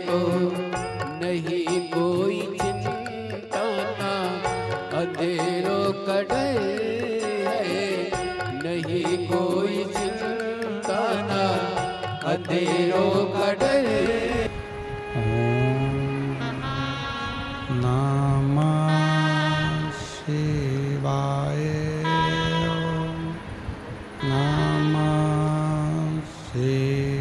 तो नहीं कोई चिंता ना अंधेरों का डर है, नहीं कोई चिंता ना अंधेरों का डर। नमः शिवाय, नमः शिवाय,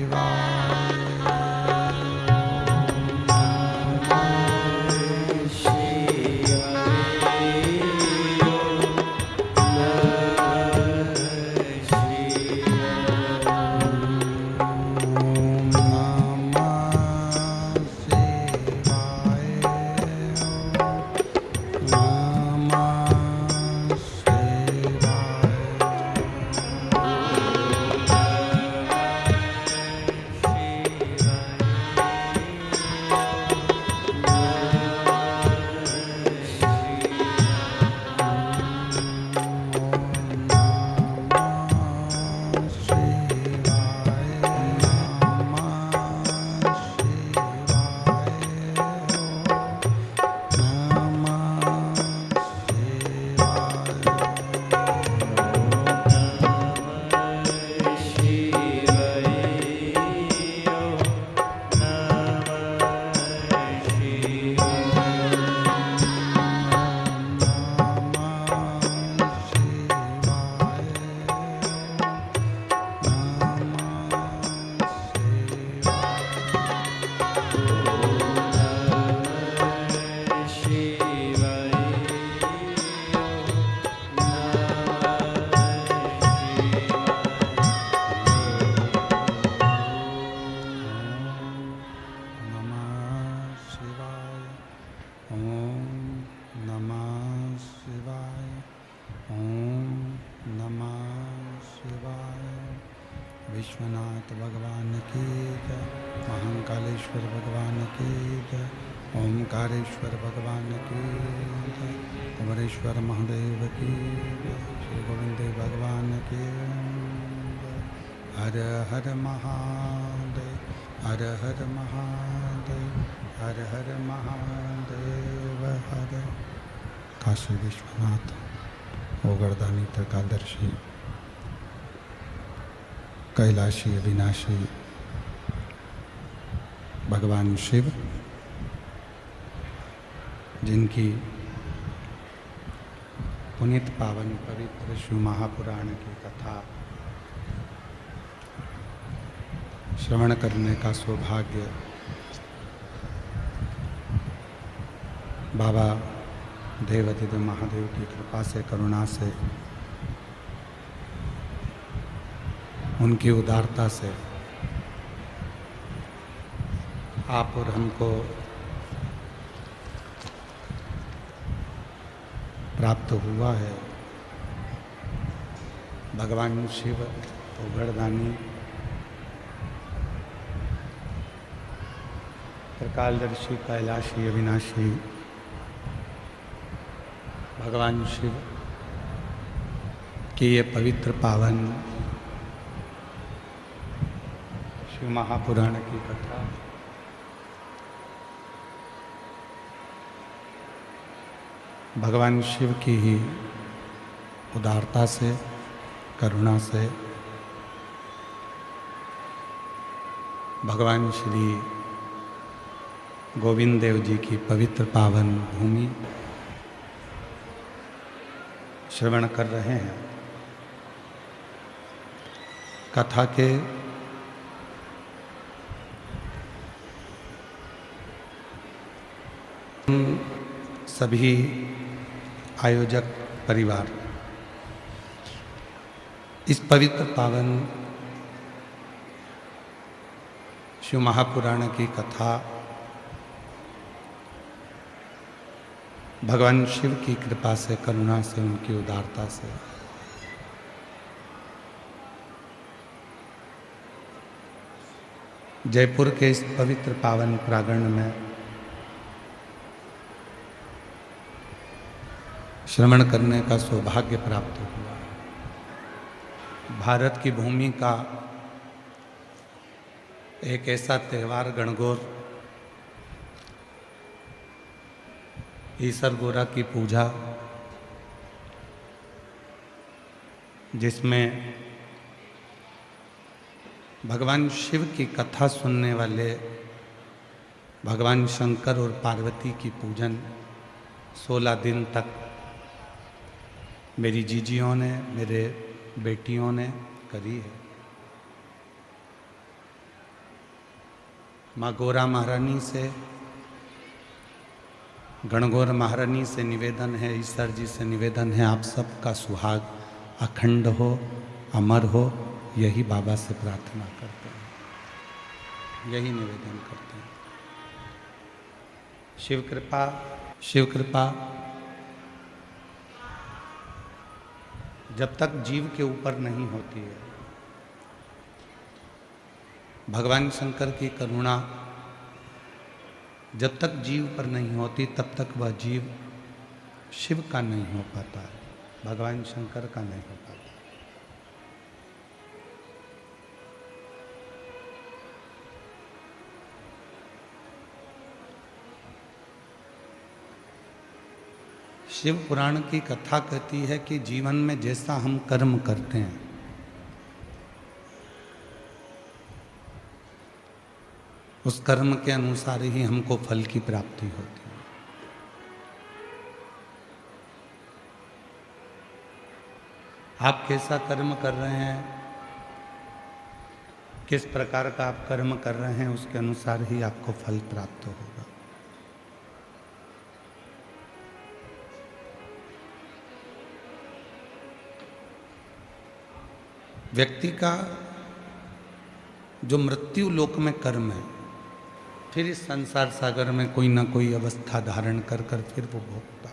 विश्वनाथ भगवान की जय, महाकालेश्वर भगवान की जय, ओमकारेश्वर भगवान की जय, अमरेश्वर महादेव की जय, श्री गोविंद भगवान की जय। हर हर महादेव, हर हर महादेव, हर हर महादेव, हर। काशी विश्वनाथ ओगरदानी त्रिकालदर्शी कैलाशी अविनाशी भगवान शिव, जिनकी पुनीत पावन पवित्र शिव महापुराण की कथा श्रवण करने का सौभाग्य बाबा देवाधिदेव महादेव की कृपा से, करुणा से, उनकी उदारता से आप और हमको प्राप्त हुआ है। भगवान शिव ओगरदानी त्रिकालदर्शी कैलाशी अविनाशी भगवान शिव की ये पवित्र पावन शिव महापुराण की कथा भगवान शिव की ही उदारता से, करुणा से भगवान श्री गोविंद देव जी की पवित्र पावन भूमि श्रवण कर रहे हैं। कथा के सभी आयोजक परिवार इस पवित्र पावन शिव महापुराण की कथा भगवान शिव की कृपा से, करुणा से, उनकी उदारता से जयपुर के इस पवित्र पावन प्रांगण में श्रवण करने का सौभाग्य प्राप्त हुआ। भारत की भूमि का एक ऐसा त्यौहार गणगौर ईसर गोरा की पूजा, जिसमें भगवान शिव की कथा सुनने वाले भगवान शंकर और पार्वती की पूजन 16 दिन तक मेरी जीजियों ने, मेरे बेटियों ने करी है। माँ गोरा महारानी से, गणगौर महारानी से निवेदन है, ईश्वर जी से निवेदन है, आप सबका सुहाग अखंड हो, अमर हो, यही बाबा से प्रार्थना करते हैं, यही निवेदन करते हैं। शिव कृपा, शिव कृपा जब तक जीव के ऊपर नहीं होती है, भगवान शंकर की करुणा जब तक जीव पर नहीं होती, तब तक वह जीव शिव का नहीं हो पाता है, भगवान शंकर का नहीं हो पाता। शिव पुराण की कथा कहती है कि जीवन में जैसा हम कर्म करते हैं, उस कर्म के अनुसार ही हमको फल की प्राप्ति होती है। आप कैसा कर्म कर रहे हैं, किस प्रकार का आप कर्म कर रहे हैं, उसके अनुसार ही आपको फल प्राप्त होगा। व्यक्ति का जो मृत्यु लोक में कर्म है, फिर इस संसार सागर में कोई ना कोई अवस्था धारण कर कर फिर वो भोगता।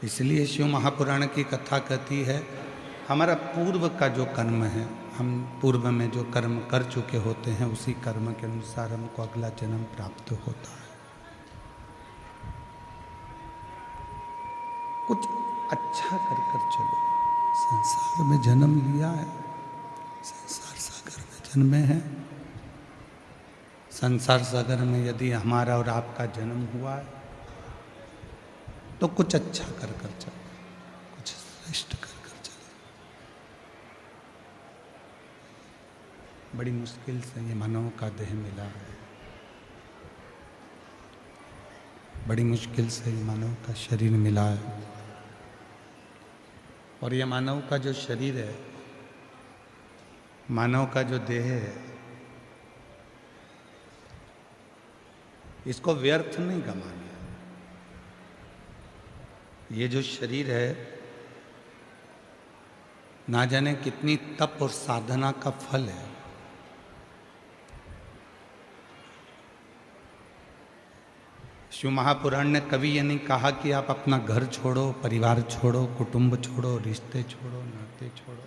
इसलिए शिव महापुराण की कथा कहती है, हमारा पूर्व का जो कर्म है, हम पूर्व में जो कर्म कर चुके होते हैं, उसी कर्म के अनुसार हमको अगला जन्म प्राप्त होता है। कुछ अच्छा कर कर चलो। संसार में जन्म लिया है, संसार सागर में जन्मे हैं। संसार सागर में यदि हमारा और आपका जन्म हुआ है, तो कुछ अच्छा कर कर चलो, कुछ श्रेष्ठ कर कर चलो। बड़ी मुश्किल से ये मानव का देह मिला है, बड़ी मुश्किल से ये मानव का शरीर मिला है। और ये मानव का जो शरीर है, मानव का जो देह है, इसको व्यर्थ नहीं गंवाना। ये जो शरीर है, ना जाने कितनी तप और साधना का फल है। शिव महापुराण ने कभी ये नहीं कहा कि आप अपना घर छोड़ो, परिवार छोड़ो, कुटुंब छोड़ो, रिश्ते छोड़ो, नाते छोड़ो।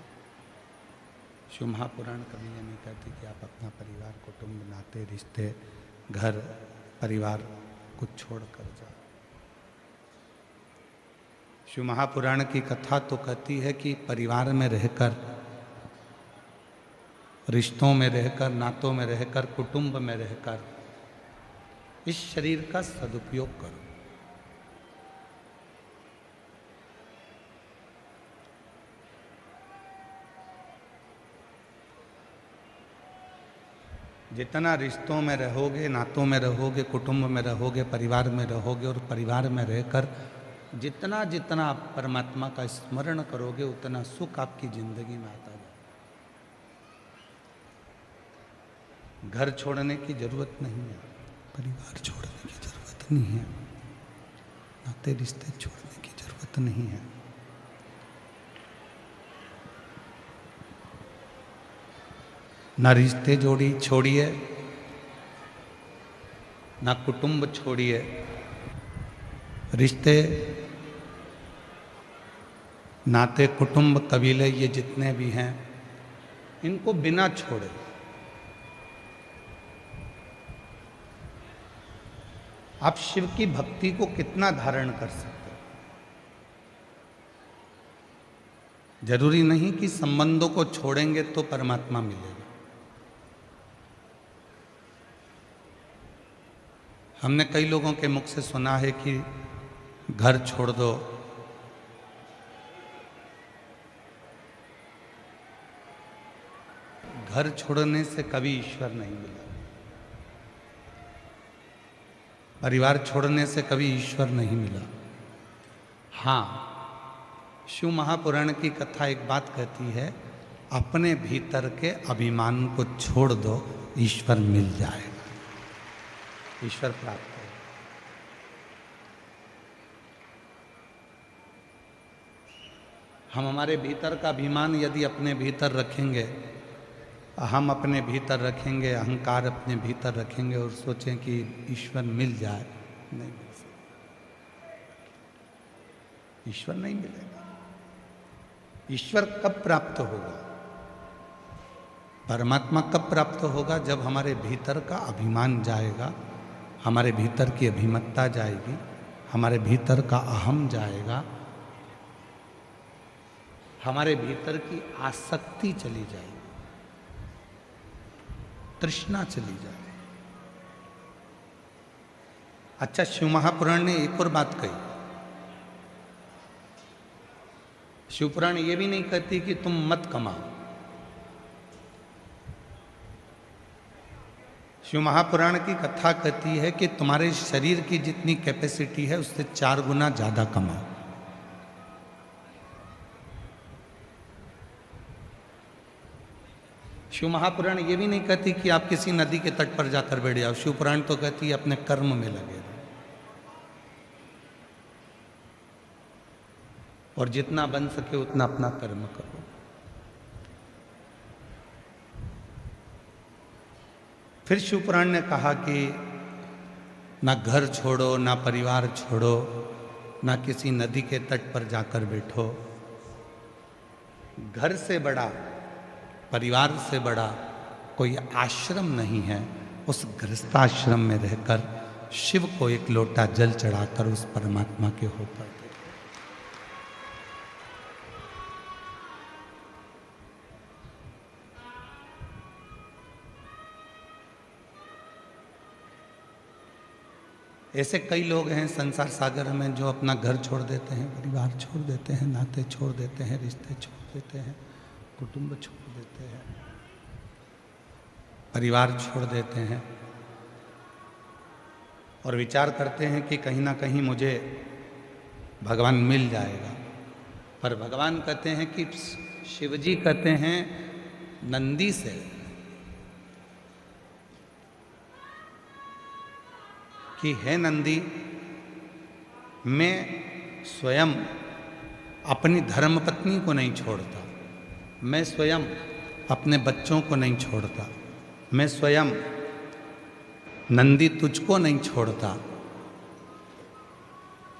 शिव महापुराण कभी ये नहीं कहती कि आप अपना परिवार, कुटुंब, नाते, रिश्ते, घर, परिवार कुछ छोड़ कर जाओ। शिव महापुराण की कथा तो कहती है कि परिवार में रहकर, रिश्तों में रहकर, नातों में रहकर, कुटुंब में रहकर इस शरीर का सदुपयोग करो। जितना रिश्तों में रहोगे, नातों में रहोगे, कुटुंब में रहोगे, परिवार में रहोगे, और परिवार में रहकर जितना जितना आप परमात्मा का स्मरण करोगे, उतना सुख आपकी जिंदगी में आता है। घर छोड़ने की जरूरत नहीं है, परिवार छोड़ने की जरूरत नहीं है, नाते रिश्ते छोड़ने की जरूरत नहीं है। ना रिश्ते छोड़िए, ना कुटुंब छोड़िए। रिश्ते, नाते, कुटुंब, कबीले, ये जितने भी हैं, इनको बिना छोड़े आप शिव की भक्ति को कितना धारण कर सकते हो। जरूरी नहीं कि संबंधों को छोड़ेंगे तो परमात्मा मिलेगा। हमने कई लोगों के मुख से सुना है कि घर छोड़ दो, घर छोड़ने से कभी ईश्वर नहीं मिला, परिवार छोड़ने से कभी ईश्वर नहीं मिला। हाँ, शिव महापुराण की कथा एक बात कहती है, अपने भीतर के अभिमान को छोड़ दो, ईश्वर मिल जाएगा, ईश्वर प्राप्त है। हम हमारे भीतर का अभिमान यदि अपने भीतर रखेंगे, हम अपने भीतर रखेंगे, अहंकार अपने भीतर रखेंगे और सोचें कि ईश्वर मिल जाए, नहीं मिल सकता, ईश्वर नहीं मिलेगा। ईश्वर कब प्राप्त होगा? परमात्मा कब प्राप्त होगा? जब हमारे भीतर का अभिमान जाएगा, हमारे भीतर की अभिमत्ता जाएगी, हमारे भीतर का अहम जाएगा, हमारे भीतर की आसक्ति चली जाएगी, तृष्णा चली जाएगी। अच्छा, शिव महापुराण ने एक और बात कही। शिवपुराण ये भी नहीं कहती कि तुम मत कमाओ। शिव महापुराण की कथा कहती है कि तुम्हारे शरीर की जितनी कैपेसिटी है उससे 4 गुना ज्यादा कमाओ। शिव महापुराण ये भी नहीं कहती कि आप किसी नदी के तट पर जाकर बैठ जाओ। शिव पुराण तो कहती है अपने कर्म में लगे रहो और जितना बन सके उतना अपना कर्म करो। फिर शिव पुराण ने कहा कि ना घर छोड़ो, ना परिवार छोड़ो, ना किसी नदी के तट पर जाकर बैठो। घर से बड़ा, परिवार से बड़ा कोई आश्रम नहीं है। उस गृहस्थाश्रम में रहकर शिव को एक लोटा जल चढ़ाकर उस परमात्मा के हो पर दे। ऐसे कई लोग हैं संसार सागर में जो अपना घर छोड़ देते हैं, परिवार छोड़ देते हैं, नाते छोड़ देते हैं, रिश्ते छोड़ देते हैं, कुटुंब छोड़ देते हैं, परिवार छोड़ देते हैं और विचार करते हैं कि कहीं ना कहीं मुझे भगवान मिल जाएगा। पर भगवान कहते हैं कि शिवजी कहते हैं नंदी से कि हे नंदी, मैं स्वयं अपनी धर्मपत्नी को नहीं छोड़ता, मैं स्वयं अपने बच्चों को नहीं छोड़ता, मैं स्वयं नंदी तुझको नहीं छोड़ता,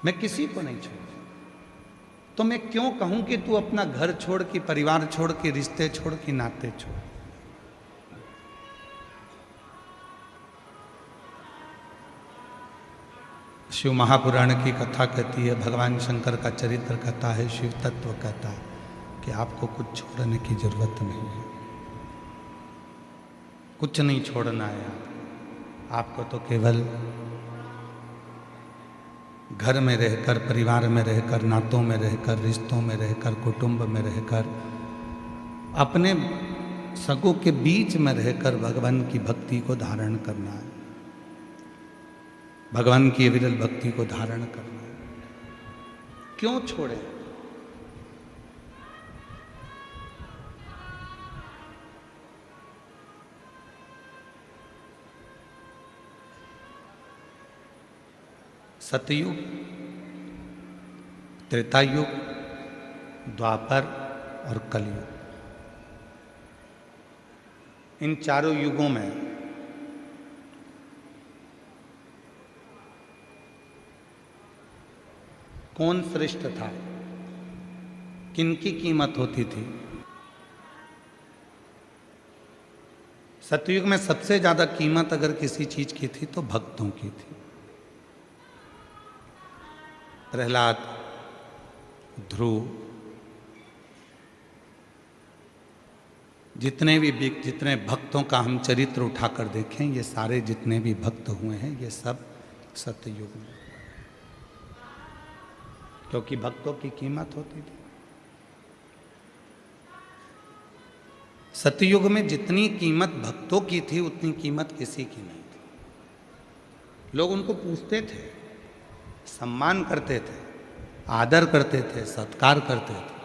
मैं किसी को नहीं छोड़ता। तो मैं क्यों कहूं कि तू अपना घर छोड़ के, परिवार छोड़ के, रिश्ते छोड़ के, नाते छोड़। शिव महापुराण की कथा कहती है, भगवान शंकर का चरित्र कहता है, शिव तत्व कहता है कि आपको कुछ छोड़ने की जरूरत नहीं है, कुछ नहीं छोड़ना है। आपको तो केवल घर में रहकर, परिवार में रहकर, नातों में रहकर, रिश्तों में रहकर, कुटुंब में रहकर, अपने सगों के बीच में रहकर भगवान की भक्ति को धारण करना है, भगवान की विरल भक्ति को धारण करना है। क्यों छोड़े? सतयुग, त्रेतायुग, द्वापर और कलयुग, इन चारों युगों में कौन श्रेष्ठ था? किनकी कीमत होती थी? सतयुग में सबसे ज्यादा कीमत अगर किसी चीज की थी तो भक्तों की थी। प्रहलाद, ध्रुव, जितने भक्तों का हम चरित्र उठाकर देखें, ये सारे जितने भी भक्त हुए हैं, ये सब सतयुग में, क्योंकि भक्तों की कीमत होती थी। सतयुग में जितनी कीमत भक्तों की थी उतनी कीमत किसी की नहीं थी। लोग उनको पूछते थे, सम्मान करते थे, आदर करते थे, सत्कार करते थे।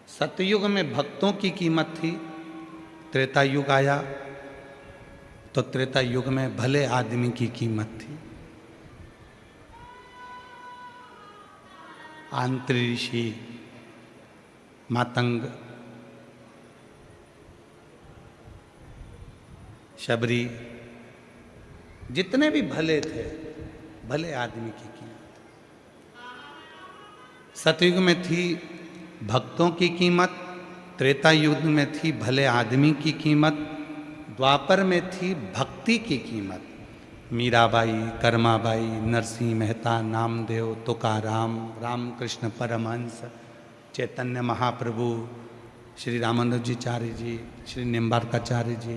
सतयुग में भक्तों की कीमत थी। त्रेता युग आया तो त्रेता युग में भले आदमी की कीमत थी। आंत्री ऋषि, मातंग, शबरी, जितने भी भले थे, भले आदमी की कीमत। सतयुग में थी भक्तों की कीमत, त्रेता युग में थी भले आदमी की कीमत, द्वापर में थी भक्ति की कीमत। मीराबाई, कर्माबाई, नरसिंह मेहता, नामदेव, तुकाराम, रामकृष्ण परमहंस, चैतन्य महाप्रभु, श्री रामानुजाचार्य जी, श्री निम्बार्काचार्य जी,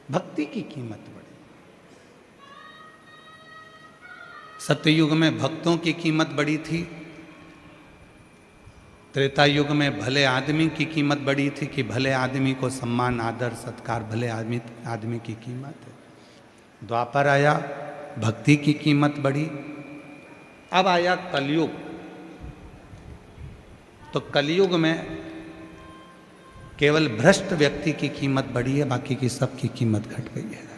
भक्ति की कीमत बढ़ी। सत्ययुग में भक्तों की कीमत बड़ी थी। त्रेता युग में भले आदमी की कीमत बड़ी थी कि भले आदमी को सम्मान, आदर, सत्कार, भले आदमी की कीमत है। द्वापर आया, भक्ति की कीमत बढ़ी। अब आया कलयुग, तो कलयुग में केवल भ्रष्ट व्यक्ति की कीमत बढ़ी है, बाकी की सबकी कीमत घट गई है।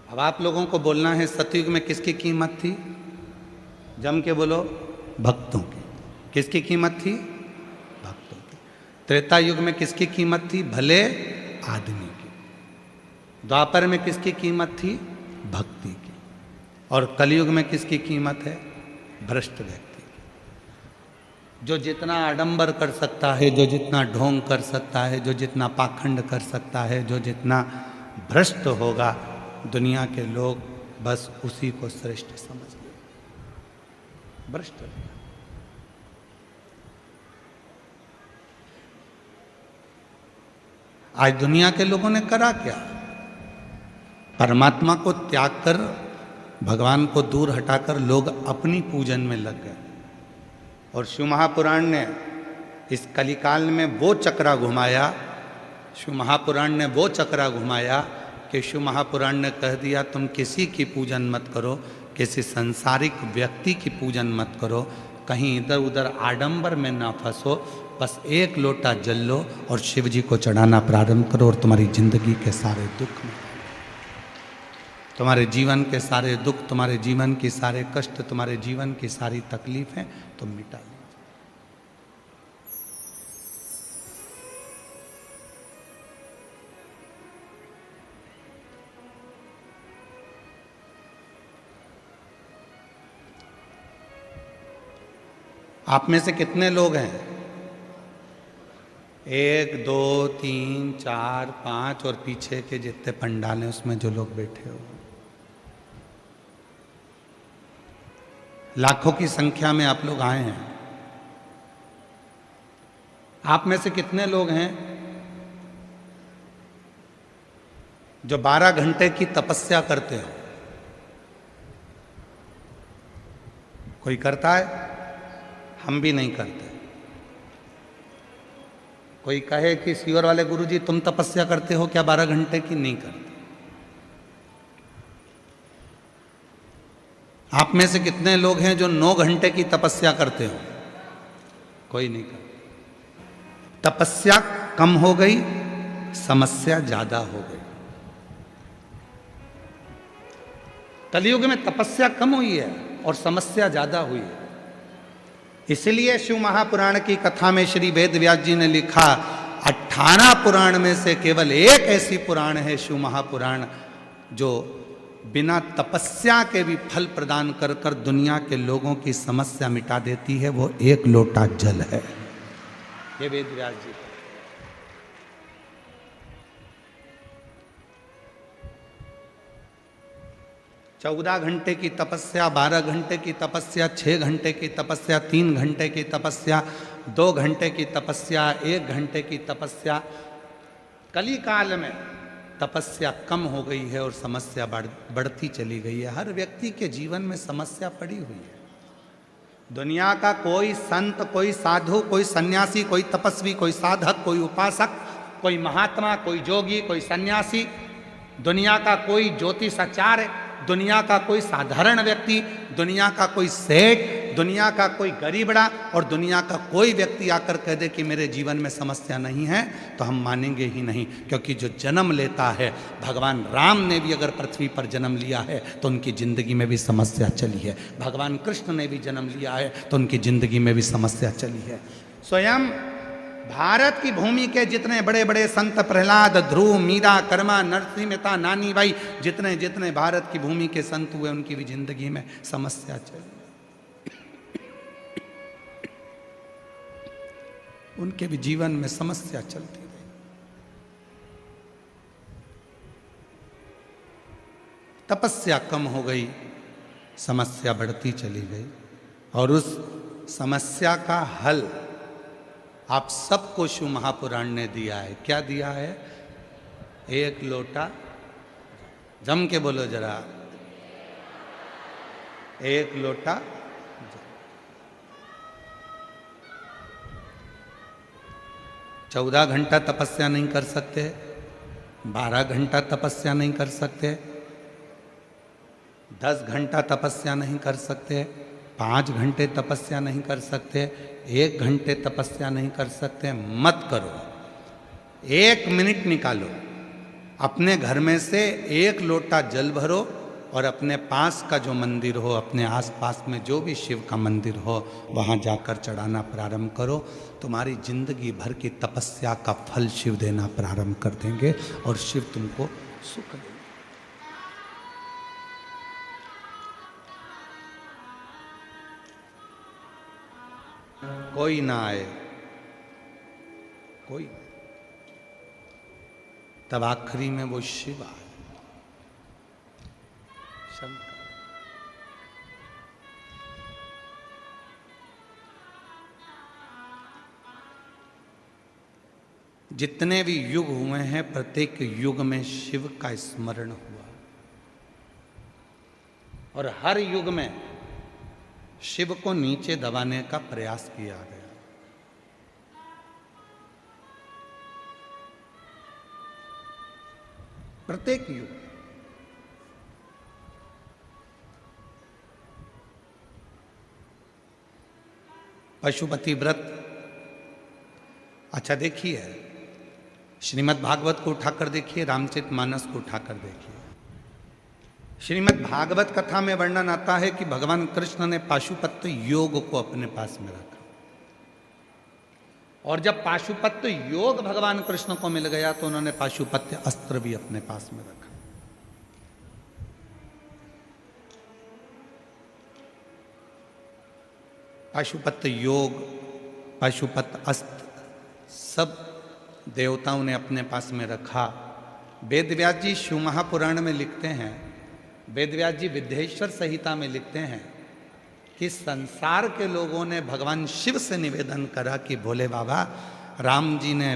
अब आप लोगों को बोलना है सतयुग में किसकी कीमत थी? जम के बोलो, भक्तों की। किसकी कीमत थी? भक्तों की। त्रेता युग में किसकी कीमत थी? भले आदमी की। द्वापर में किसकी कीमत थी? भक्ति की। और कलयुग में किसकी कीमत है? भ्रष्ट व्यक्ति की। जो जितना आडंबर कर सकता है, जो जितना ढोंग कर सकता है, जो जितना पाखंड कर सकता है, जो जितना भ्रष्ट होगा, दुनिया के लोग बस उसी को श्रेष्ठ समझ ले। भ्रष्ट। आज दुनिया के लोगों ने करा क्या? परमात्मा को त्याग कर, भगवान को दूर हटाकर लोग अपनी पूजन में लग गए। और शिव महापुराण ने इस कलिकाल में वो चक्रा घुमाया, शिव महापुराण ने वो चक्रा घुमाया कि शिव महापुराण ने कह दिया तुम किसी की पूजन मत करो, किसी संसारिक व्यक्ति की पूजन मत करो, कहीं इधर उधर आडंबर में ना फंसो, बस एक लोटा जल लो और शिव जी को चढ़ाना प्रारंभ करो और तुम्हारी जिंदगी के सारे दुख में, तुम्हारे जीवन के सारे दुख, तुम्हारे जीवन के सारे कष्ट, तुम्हारे जीवन की सारी तकलीफें तुम मिटा लो। आप में से कितने लोग हैं? 1, 2, 3, 4, 5 और पीछे के जितने पंडाल हैं उसमें जो लोग बैठे हो, लाखों की संख्या में आप लोग आए हैं। आप में से कितने लोग हैं जो 12 घंटे की तपस्या करते हो? कोई करता है? हम भी नहीं करते। कोई कहे कि सीवर वाले गुरुजी तुम तपस्या करते हो क्या 12 घंटे की? नहीं करते। आप में से कितने लोग हैं जो 9 घंटे की तपस्या करते हो? कोई नहीं करता। तपस्या कम हो गई, समस्या ज्यादा हो गई। कलयुग में तपस्या कम हुई है और समस्या ज्यादा हुई है। इसलिए शिव महापुराण की कथा में श्री वेद व्यास जी ने लिखा 18 पुराण में से केवल एक ऐसी पुराण है शिव महापुराण जो बिना तपस्या के भी फल प्रदान कर कर दुनिया के लोगों की समस्या मिटा देती है। वो एक लोटा जल है। ये वेद व्यास जी। 14 घंटे की तपस्या, 12 घंटे की तपस्या, 6 घंटे की तपस्या, 3 घंटे की तपस्या, 2 घंटे की तपस्या, 1 घंटे की तपस्या। कली काल में तपस्या कम हो गई है और समस्या बढ़ती चली गई है। हर व्यक्ति के जीवन में समस्या पड़ी हुई है। दुनिया का कोई संत, कोई साधु, कोई सन्यासी, कोई तपस्वी, कोई साधक, कोई उपासक, कोई महात्मा, कोई जोगी, कोई सन्यासी, दुनिया का कोई ज्योतिषाचार्य, दुनिया का कोई साधारण व्यक्ति, दुनिया का कोई सेठ, दुनिया का कोई गरीबड़ा और दुनिया का कोई व्यक्ति आकर कह दे कि मेरे जीवन में समस्या नहीं है, तो हम मानेंगे ही नहीं। क्योंकि जो जन्म लेता है, भगवान राम ने भी अगर पृथ्वी पर जन्म लिया है तो उनकी जिंदगी में भी समस्या चली है। भगवान कृष्ण ने भी जन्म लिया है तो उनकी जिंदगी में भी समस्या चली है। स्वयं भारत की भूमि के जितने बड़े बड़े संत, प्रहलाद, ध्रुव, मीरा, कर्मा, नरसिंह मेहता, नानी भाई, जितने जितने भारत की भूमि के संत हुए, उनकी भी जिंदगी में समस्या चली, उनके भी जीवन में समस्या चलती रही। तपस्या कम हो गई, समस्या बढ़ती चली गई। और उस समस्या का हल आप सबको शिव महापुराण ने दिया है। क्या दिया है? एक लोटा, जम के बोलो जरा, एक लोटा। 14 घंटा तपस्या नहीं कर सकते, 12 घंटा तपस्या नहीं कर सकते, 10 घंटा तपस्या नहीं कर सकते, 5 घंटे तपस्या नहीं कर सकते, 1 घंटे तपस्या नहीं कर सकते। मत करो, 1 मिनट निकालो, अपने घर में से 1 लोटा जल भरो और अपने पास का जो मंदिर हो, अपने आसपास में जो भी शिव का मंदिर हो, वहाँ जाकर चढ़ाना प्रारंभ करो। तुम्हारी जिंदगी भर की तपस्या का फल शिव देना प्रारंभ कर देंगे और शिव तुमको सुख देंगे। कोई ना आए, कोई, तब आखिरी में वो शिव आए, शंकर। जितने भी युग हुए हैं, प्रत्येक युग में शिव का स्मरण हुआ और हर युग में शिव को नीचे दबाने का प्रयास किया गया। प्रत्येक युग। पशुपति व्रत, अच्छा देखिए, श्रीमद् भागवत को उठाकर देखिए, रामचरितमानस को उठाकर देखिए। श्रीमद् भागवत कथा में वर्णन आता है कि भगवान कृष्ण ने पाशुपत्य योग को अपने पास में रखा और जब पाशुपत्य योग भगवान कृष्ण को मिल गया तो उन्होंने पाशुपत्य अस्त्र भी अपने पास में रखा। पाशुपत्य योग, पाशुपत्य अस्त्र सब देवताओं ने अपने पास में रखा। वेदव्यास जी शिव महापुराण में लिखते हैं, वेदव्यास जी विद्येश्वर संहिता में लिखते हैं कि संसार के लोगों ने भगवान शिव से निवेदन करा कि भोले बाबा, राम जी ने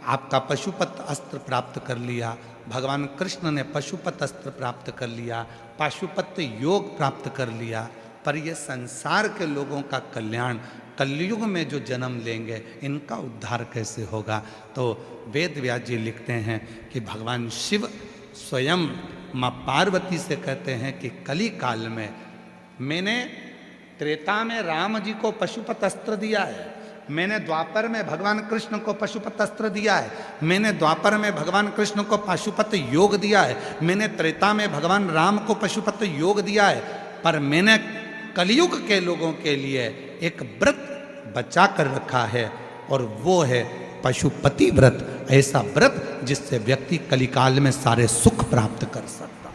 आपका पशुपत अस्त्र प्राप्त कर लिया, भगवान कृष्ण ने पशुपत अस्त्र प्राप्त कर लिया, पाशुपत्य योग प्राप्त कर लिया, पर ये संसार के लोगों का कल्याण, कलयुग में जो जन्म लेंगे, इनका उद्धार कैसे होगा? तो वेदव्यास जी लिखते हैं कि भगवान शिव स्वयं माँ पार्वती से कहते हैं कि कली काल में मैंने त्रेता में राम जी को पशुपत अस्त्र दिया है, मैंने द्वापर में भगवान कृष्ण को पशुपत अस्त्र दिया है, मैंने द्वापर में भगवान कृष्ण को पाशुपत योग दिया है, मैंने त्रेता में भगवान राम को पशुपत योग दिया है, पर मैंने कलयुग के लोगों के लिए एक व्रत बचा कर रखा है और वो है पशुपति व्रत। ऐसा व्रत जिससे व्यक्ति कलिकाल में सारे सुख प्राप्त कर सकता।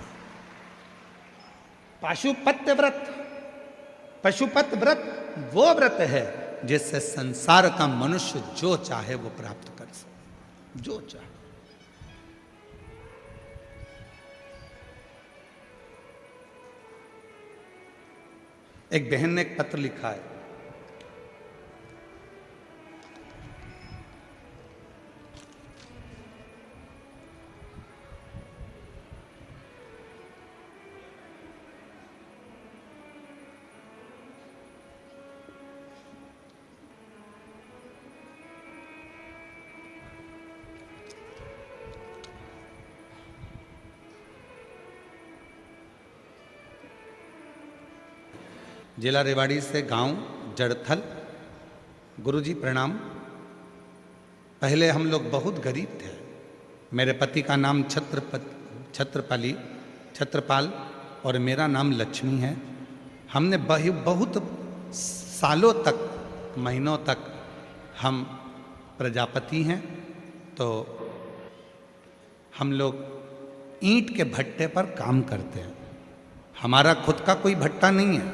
पाशुपत्य व्रत, पशुपत व्रत वो व्रत है जिससे संसार का मनुष्य जो चाहे वो प्राप्त कर सके, जो चाहे। एक बहन ने एक पत्र लिखा है, जिला रेवाड़ी से गांव जड़थल। गुरुजी प्रणाम। पहले हम लोग बहुत गरीब थे। मेरे पति का नाम छत्रपाल और मेरा नाम लक्ष्मी है। हमने बहुत सालों तक, महीनों तक हम प्रजापति हैं। तो हम लोग ईंट के भट्टे पर काम करते हैं। हमारा खुद का कोई भट्टा नहीं है,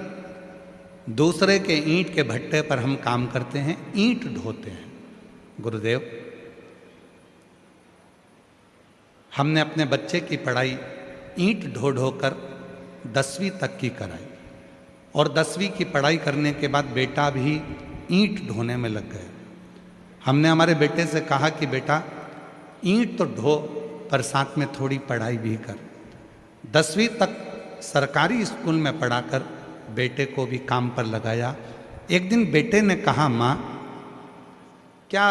दूसरे के ईंट के भट्टे पर हम काम करते हैं, ईंट ढोते हैं। गुरुदेव, हमने अपने बच्चे की पढ़ाई ईंट ढो ढो कर 10वीं तक की कराई और 10वीं की पढ़ाई करने के बाद बेटा भी ईंट ढोने में लग गए। हमने हमारे बेटे से कहा कि बेटा ईंट तो ढो पर साथ में थोड़ी पढ़ाई भी कर। 10वीं तक सरकारी स्कूल में पढ़ाकर बेटे को भी काम पर लगाया। एक दिन बेटे ने कहा, माँ, क्या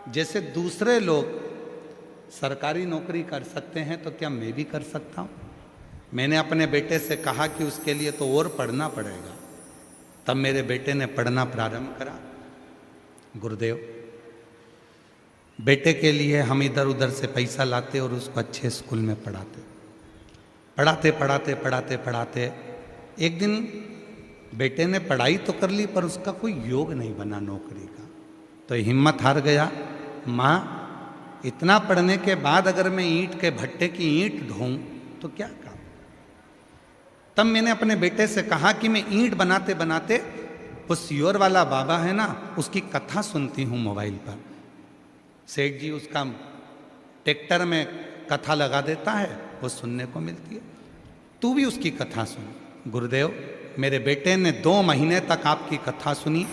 जैसे दूसरे लोग सरकारी नौकरी कर सकते हैं तो क्या मैं भी कर सकता हूँ? मैंने अपने बेटे से कहा कि उसके लिए तो और पढ़ना पड़ेगा। तब मेरे बेटे ने पढ़ना प्रारंभ करा। गुरुदेव, बेटे के लिए हम इधर उधर से पैसा लाते और उसको अच्छे स्कूल में पढ़ाते। एक दिन बेटे ने पढ़ाई तो कर ली पर उसका कोई योग नहीं बना नौकरी का। तो हिम्मत हार गया। माँ, इतना पढ़ने के बाद अगर मैं ईंट के भट्टे की ईंट ढोऊं तो क्या काम? तब मैंने अपने बेटे से कहा कि मैं ईंट बनाते बनाते वो सियोर वाला बाबा है ना, उसकी कथा सुनती हूँ मोबाइल पर। सेठ जी उसका ट्रैक्टर में कथा लगा देता है, वो सुनने को मिलती है। तू भी उसकी कथा सुन। गुरुदेव, मेरे बेटे ने 2 महीने तक आपकी कथा सुनी।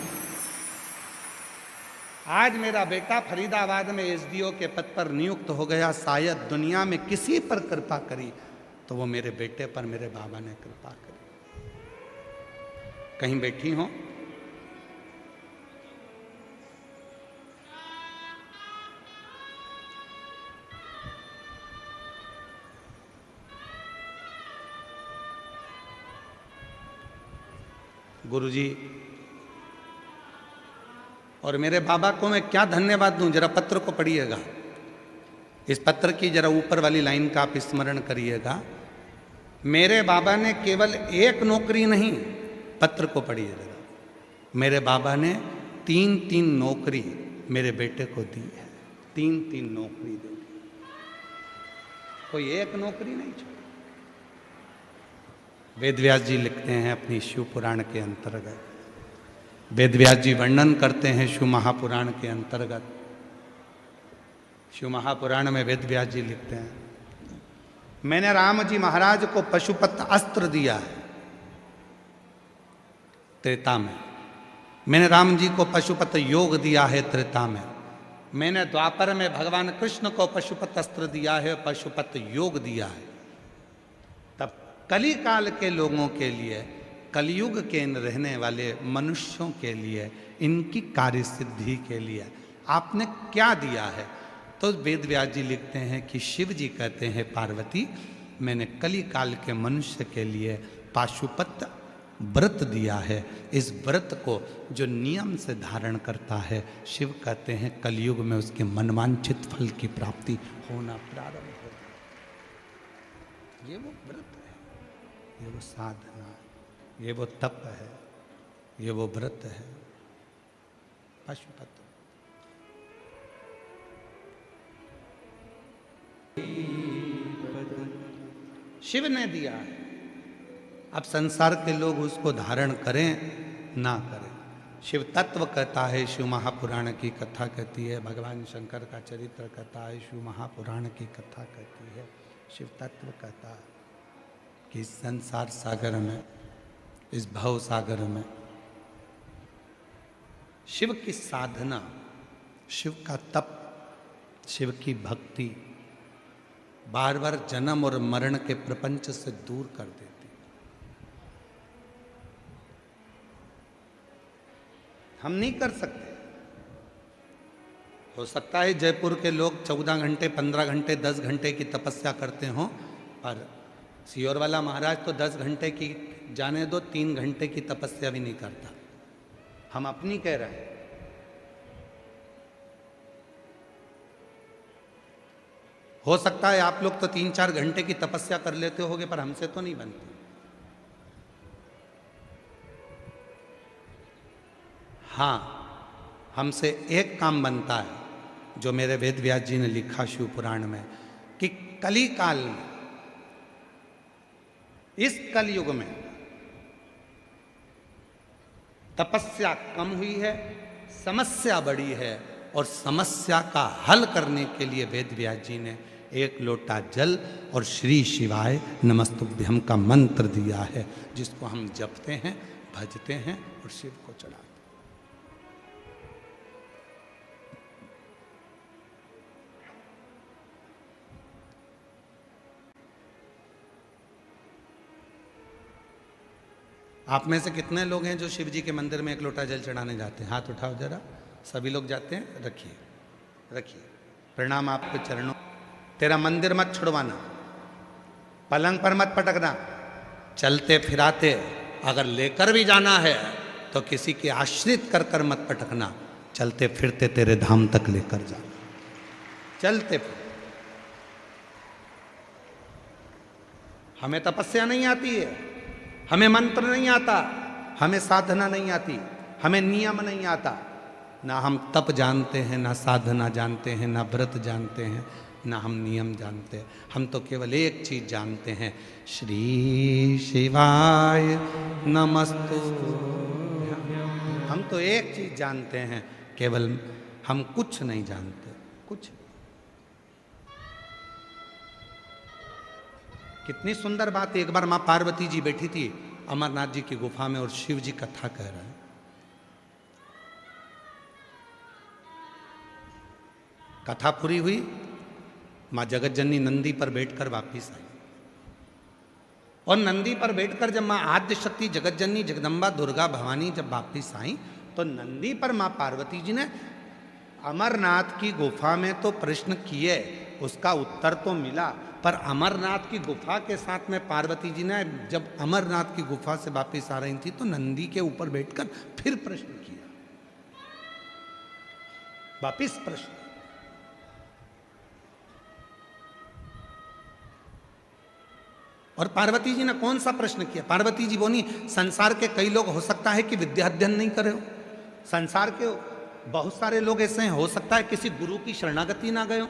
आज मेरा बेटा फरीदाबाद में एसडीओ के पद पर नियुक्त हो गया। शायद दुनिया में किसी पर कृपा करी तो वो मेरे बेटे पर मेरे बाबा ने कृपा करी। कहीं बैठी हो, गुरुजी और मेरे बाबा को मैं क्या धन्यवाद दूं? जरा पत्र को पढ़िएगा। इस पत्र की जरा ऊपर वाली लाइन का आप स्मरण करिएगा। मेरे बाबा ने केवल एक नौकरी नहीं, पत्र को पढ़िएगा, मेरे बाबा ने 3-3 नौकरी मेरे बेटे को दी है। 3-3 नौकरी दी, कोई एक नौकरी नहीं छोड़ी। वेदव्यास जी लिखते हैं अपनी शिव पुराण के अंतर्गत, वेदव्यास जी वर्णन करते हैं शिव महापुराण के अंतर्गत। शिव महापुराण में वेदव्यास जी लिखते हैं, मैंने राम जी महाराज को पशुपत अस्त्र दिया है त्रेता में, मैंने राम जी को पशुपत योग दिया है त्रेता में, मैंने द्वापर में भगवान कृष्ण को पशुपत अस्त्र दिया है, पशुपत योग दिया है। तब कली काल के लोगों के लिए, कलयुग के रहने वाले मनुष्यों के लिए, इनकी कार्य सिद्धि के लिए आपने क्या दिया है? तो वेदव्यास जी लिखते हैं कि शिव जी कहते हैं, पार्वती मैंने कली काल के मनुष्य के लिए पाशुपत व्रत दिया है। इस व्रत को जो नियम से धारण करता है, शिव कहते हैं कलयुग में उसके मनवांछित फल की प्राप्ति होना प्रारंभ हो। ये वो व्रत है, ये वो साधना है, ये वो तप है, ये वो व्रत है, पाशुपत। शिव ने दिया है। अब संसार के लोग उसको धारण करें ना करें, शिव तत्व कहता है, शिव महापुराण की कथा कहती है, भगवान शंकर का चरित्र कहता है, शिव महापुराण की कथा कहती है, शिव तत्व कहता है कि संसार सागर में इस भव सागर में। शिव की साधना, शिव का तप, शिव की भक्ति बार बार जन्म और मरण के प्रपंच से दूर कर देती। हम नहीं कर सकते। हो सकता है जयपुर के लोग 14 घंटे, 15 घंटे, 10 घंटे की तपस्या करते हों, पर सियोर वाला महाराज तो 10 घंटे की, जाने दो 3 घंटे की तपस्या भी नहीं करता। हम अपनी कह रहे हैं। हो सकता है आप लोग तो 3-4 घंटे की तपस्या कर लेते होगे, पर हमसे तो नहीं बनती। हाँ, हमसे एक काम बनता है जो मेरे वेद व्यास जी ने लिखा शिव पुराण में, कि कली काल में, इस कलयुग में तपस्या कम हुई है, समस्या बड़ी है, और समस्या का हल करने के लिए वेद व्यास जी ने 1 लोटा जल और श्री शिवाय नमस्तुभ्यम का मंत्र दिया है, जिसको हम जपते हैं, भजते हैं और शिव को चढ़ाते हैं। आप में से कितने लोग हैं जो शिव जी के मंदिर में 1 लोटा जल चढ़ाने जाते हैं? हाथ उठाओ जरा। सभी लोग जाते हैं? रखिए, रखिए। प्रणाम आपके चरणों। तेरा मंदिर मत छुड़वाना, पलंग पर मत पटकना, चलते फिराते अगर लेकर भी जाना है तो किसी के आश्रित कर कर मत पटकना, चलते फिरते तेरे धाम तक लेकर जा। चलते फिर। हमें तपस्या नहीं आती है, हमें मंत्र नहीं आता, हमें साधना नहीं आती, हमें नियम नहीं आता। ना हम तप जानते हैं, ना साधना जानते हैं, ना व्रत जानते हैं, ना हम नियम जानते हैं। हम तो केवल एक चीज जानते हैं, श्री शिवाय नमस्तु। हम तो एक चीज जानते हैं केवल, हम कुछ नहीं जानते, कुछ। कितनी सुंदर बात। एक बार मां पार्वती जी बैठी थी अमरनाथ जी की गुफा में और शिव जी कथा कह रहे हैं। कथा पूरी हुई, मां जगतजननी नंदी पर बैठकर वापिस आई, और नंदी पर बैठकर जब मां आद्य शक्ति जगतजननी जगदम्बा दुर्गा भवानी जब वापिस आई, तो नंदी पर मां पार्वती जी ने अमरनाथ की गुफा में तो प्रश्न किए, उसका उत्तर तो मिला, पर अमरनाथ की गुफा के साथ में पार्वती जी ने जब अमरनाथ की गुफा से वापस आ रही थी तो नंदी के ऊपर बैठकर फिर प्रश्न किया, वापिस प्रश्न। और पार्वती जी ने कौन सा प्रश्न किया? पार्वती जी बोली, संसार के कई लोग हो सकता है कि विद्या अध्ययन नहीं करे हो, संसार के बहुत सारे लोग ऐसे हैं, हो सकता है किसी गुरु की शरणागति ना गए हो,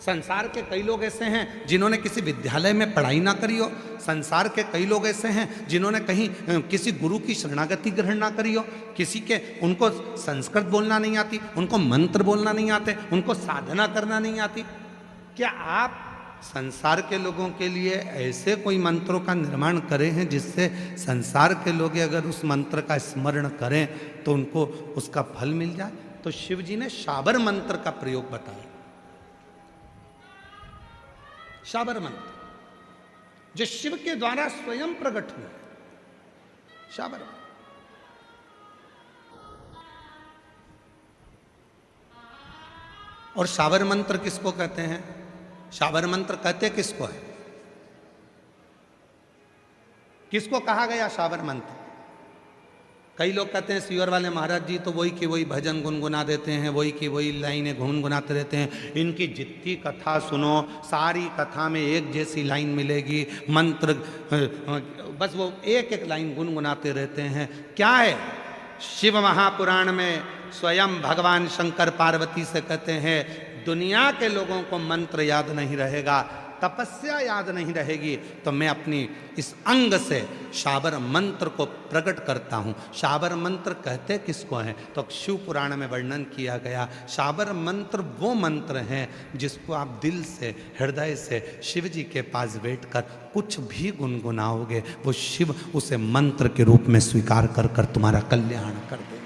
संसार के कई लोग ऐसे हैं जिन्होंने किसी विद्यालय में पढ़ाई ना करी हो, संसार के कई लोग ऐसे हैं जिन्होंने कहीं किसी गुरु की शरणागति ग्रहण ना करी हो, किसी के उनको संस्कृत बोलना नहीं आती, उनको मंत्र बोलना नहीं आते, उनको साधना करना नहीं आती। क्या आप संसार के लोगों के लिए ऐसे कोई मंत्रों का निर्माण करे हैं जिससे संसार के लोग अगर उस मंत्र का स्मरण करें तो उनको उसका फल मिल जाए? तो शिव जी ने शाबर मंत्र का प्रयोग बताया। शाबर मंत्र जो शिव के द्वारा स्वयं प्रकट हुआ है, शाबर। और शाबर मंत्र किसको कहते हैं? शाबर मंत्र कहते किसको है? किसको कहा गया शाबर मंत्र? कई लोग कहते हैं सियोर वाले महाराज जी तो वही की वही भजन गुनगुना देते हैं, वही की वही लाइनें गुनगुनाते रहते हैं, इनकी जितनी कथा सुनो सारी कथा में एक जैसी लाइन मिलेगी, मंत्र बस वो एक एक लाइन गुनगुनाते रहते हैं। क्या है? शिव महापुराण में स्वयं भगवान शंकर पार्वती से कहते हैं, दुनिया के लोगों को मंत्र याद नहीं रहेगा, तपस्या याद नहीं रहेगी तो मैं अपनी इस अंग से शाबर मंत्र को प्रकट करता हूँ। शाबर मंत्र कहते किसको हैं? तो शिव पुराण में वर्णन किया गया, शाबर मंत्र वो मंत्र हैं जिसको आप दिल से, हृदय से शिव जी के पास बैठकर कुछ भी गुनगुनाओगे, वो शिव उसे मंत्र के रूप में स्वीकार कर कर तुम्हारा कल्याण कर देंगे।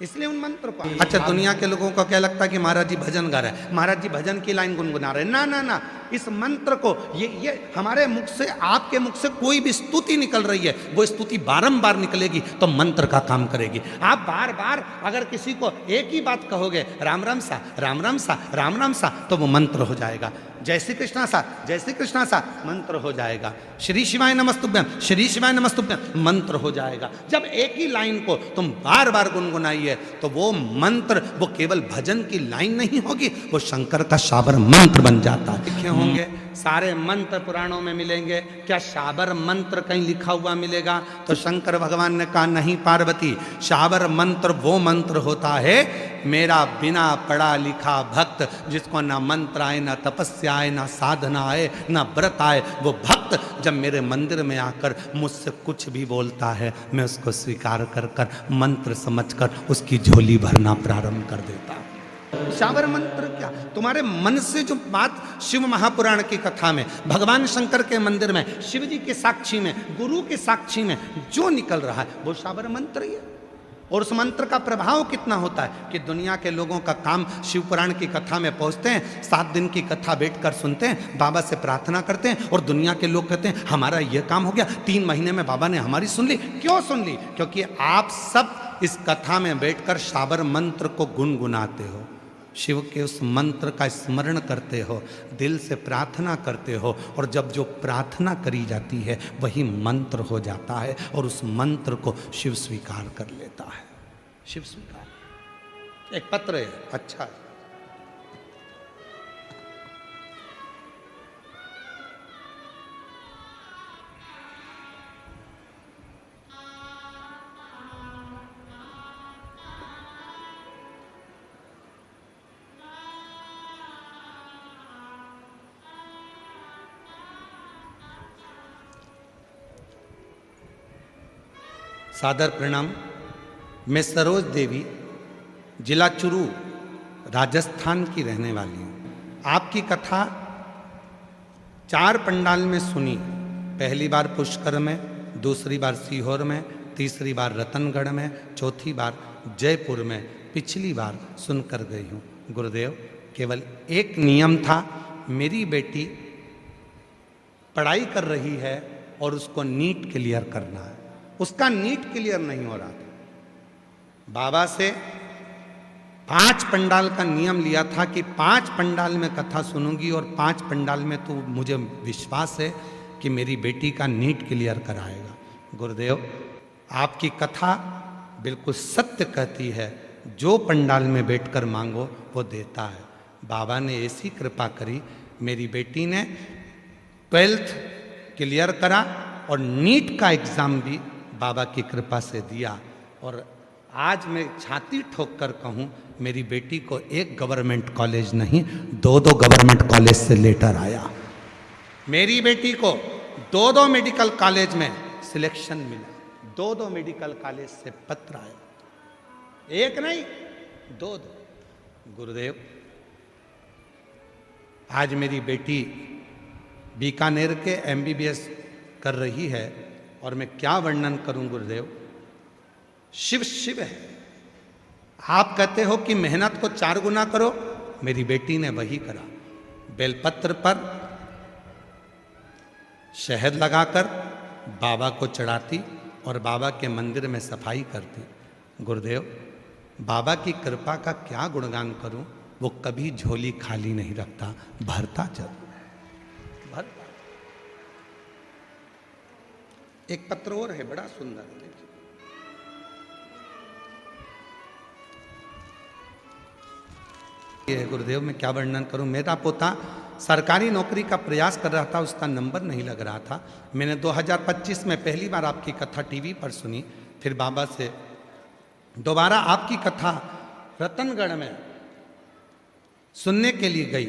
इसलिए उन मंत्र को, अच्छा दुनिया के लोगों को क्या लगता है कि महाराज जी भजन गा रहे हैं, महाराज जी भजन की लाइन गुनगुना रहे हैं। ना ना ना, इस मंत्र को ये हमारे मुख से, आपके मुख से कोई भी स्तुति निकल रही है, वो स्तुति बारंबार निकलेगी तो मंत्र का काम करेगी। आप बार बार अगर किसी को एक ही बात कहोगे, राम राम सा, राम राम सा, राम राम सा, तो वो मंत्र हो जाएगा। जय श्री कृष्णा सा, जय श्री कृष्णा सा, मंत्र हो जाएगा। श्री शिवाय नमस्तुभ्यम, श्री शिवाय नमस्तुभ्यम, मंत्र हो जाएगा। जब एक ही लाइन को तुम बार बार गुनगुनाइए तो वो मंत्र, वो केवल भजन की लाइन नहीं होगी, वो शंकर का शाबर मंत्र बन जाता है। लिखे होंगे सारे मंत्र पुराणों में मिलेंगे, क्या शाबर मंत्र कहीं लिखा हुआ मिलेगा? तो शंकर भगवान ने कहा नहीं पार्वती, शाबर मंत्र वो मंत्र होता है मेरा बिना पढ़ा लिखा भक्त, जिसको ना मंत्र आए, ना तपस्या आए, ना साधना आए, ना व्रत आए, वो भक्त जब मेरे मंदिर में आकर मुझसे कुछ भी बोलता है, मैं उसको स्वीकार कर कर मंत्र समझकर उसकी झोली भरना प्रारंभ कर देता हूं। शाबर मंत्र क्या? तुम्हारे मन से जो बात शिव महापुराण की कथा में, भगवान शंकर के मंदिर में, शिव जी के साक्षी में, गुरु के साक्षी में जो निकल रहा है वो शाबर मंत्र ही है। और उस मंत्र का प्रभाव कितना होता है कि दुनिया के लोगों का काम, शिव पुराण की कथा में पहुंचते हैं, 7 दिन की कथा बैठकर सुनते हैं, बाबा से प्रार्थना करते हैं, और दुनिया के लोग कहते हैं हमारा यह काम हो गया, 3 महीने में बाबा ने हमारी सुन ली। क्यों सुन ली? क्योंकि आप सब इस कथा में बैठकर शाबर मंत्र को गुनगुनाते हो, शिव के उस मंत्र का स्मरण करते हो, दिल से प्रार्थना करते हो, और जब जो प्रार्थना करी जाती है वही मंत्र हो जाता है, और उस मंत्र को शिव स्वीकार कर लेता है। शिव स्वीकार। एक पत्र है, अच्छा सादर प्रणाम। मैं सरोज देवी, जिला चुरू, राजस्थान की रहने वाली हूँ। आपकी कथा 4 पंडाल में सुनी। पहली बार पुष्कर में, दूसरी बार सीहोर में, तीसरी बार रतनगढ़ में, चौथी बार जयपुर में, पिछली बार सुनकर गई हूँ। गुरुदेव, केवल एक नियम था, मेरी बेटी पढ़ाई कर रही है और उसको नीट क्लियर करना है, उसका नीट क्लियर नहीं हो रहा था। बाबा से 5 पंडाल का नियम लिया था कि 5 पंडाल में कथा सुनूंगी, और 5 पंडाल में तो मुझे विश्वास है कि मेरी बेटी का नीट क्लियर कराएगा। गुरुदेव, आपकी कथा बिल्कुल सत्य कहती है, जो पंडाल में बैठकर मांगो वो देता है। बाबा ने ऐसी कृपा करी, मेरी बेटी ने 12th क्लियर करा और नीट का एग्ज़ाम भी बाबा की कृपा से दिया। और आज मैं छाती ठोक कर कहूँ, मेरी बेटी को एक गवर्नमेंट कॉलेज नहीं, 2 गवर्नमेंट कॉलेज से लेटर आया। मेरी बेटी को 2 मेडिकल कॉलेज में सिलेक्शन मिला, 2 मेडिकल कॉलेज से पत्र आया, एक नहीं 2। गुरुदेव, आज मेरी बेटी बीकानेर के MBBS कर रही है, और मैं क्या वर्णन करूं गुरुदेव, शिव शिव है। आप कहते हो कि मेहनत को 4 गुना करो, मेरी बेटी ने वही करा। बेलपत्र पर शहद लगाकर बाबा को चढ़ाती और बाबा के मंदिर में सफाई करती। गुरुदेव, बाबा की कृपा का क्या गुणगान करूं, वो कभी झोली खाली नहीं रखता, भरता जरूर है, भरता। एक पत्र और है, बड़ा सुंदर, देखिए। गुरुदेव, मैं क्या वर्णन करूं। मेरा पोता सरकारी नौकरी का प्रयास कर रहा था, उसका नंबर नहीं लग रहा था। मैंने 2025 में पहली बार आपकी कथा टीवी पर सुनी, फिर बाबा से दोबारा आपकी कथा रतनगढ़ में सुनने के लिए गई।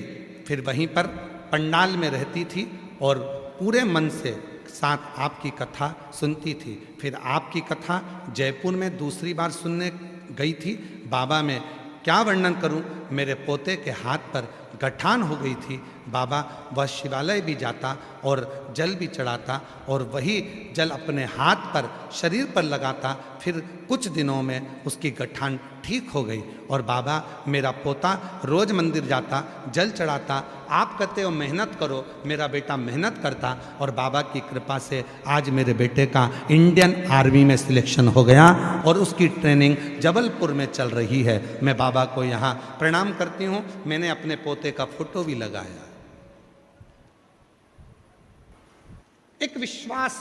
फिर वहीं पर पंडाल में रहती थी और पूरे मन से साथ आपकी कथा सुनती थी। फिर आपकी कथा जयपुर में दूसरी बार सुनने गई थी। बाबा, मैं क्या वर्णन करूं, मेरे पोते के हाथ पर गठान हो गई थी। बाबा वह शिवालय भी जाता और जल भी चढ़ाता और वही जल अपने हाथ पर शरीर पर लगाता। फिर कुछ दिनों में उसकी गठान ठीक हो गई और बाबा मेरा पोता रोज मंदिर जाता, जल चढ़ाता। आप कहते हो मेहनत करो, मेरा बेटा मेहनत करता और बाबा की कृपा से आज मेरे बेटे का इंडियन आर्मी में सिलेक्शन हो गया और उसकी ट्रेनिंग जबलपुर में चल रही है। मैं बाबा को यहाँ प्रणाम करती हूँ। मैंने अपने पोते का फोटो भी लगाया। एक विश्वास।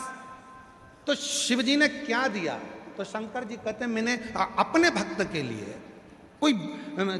तो शिव जी ने क्या दिया? तो शंकर जी कहते हैं मैंने अपने भक्त के लिए, कोई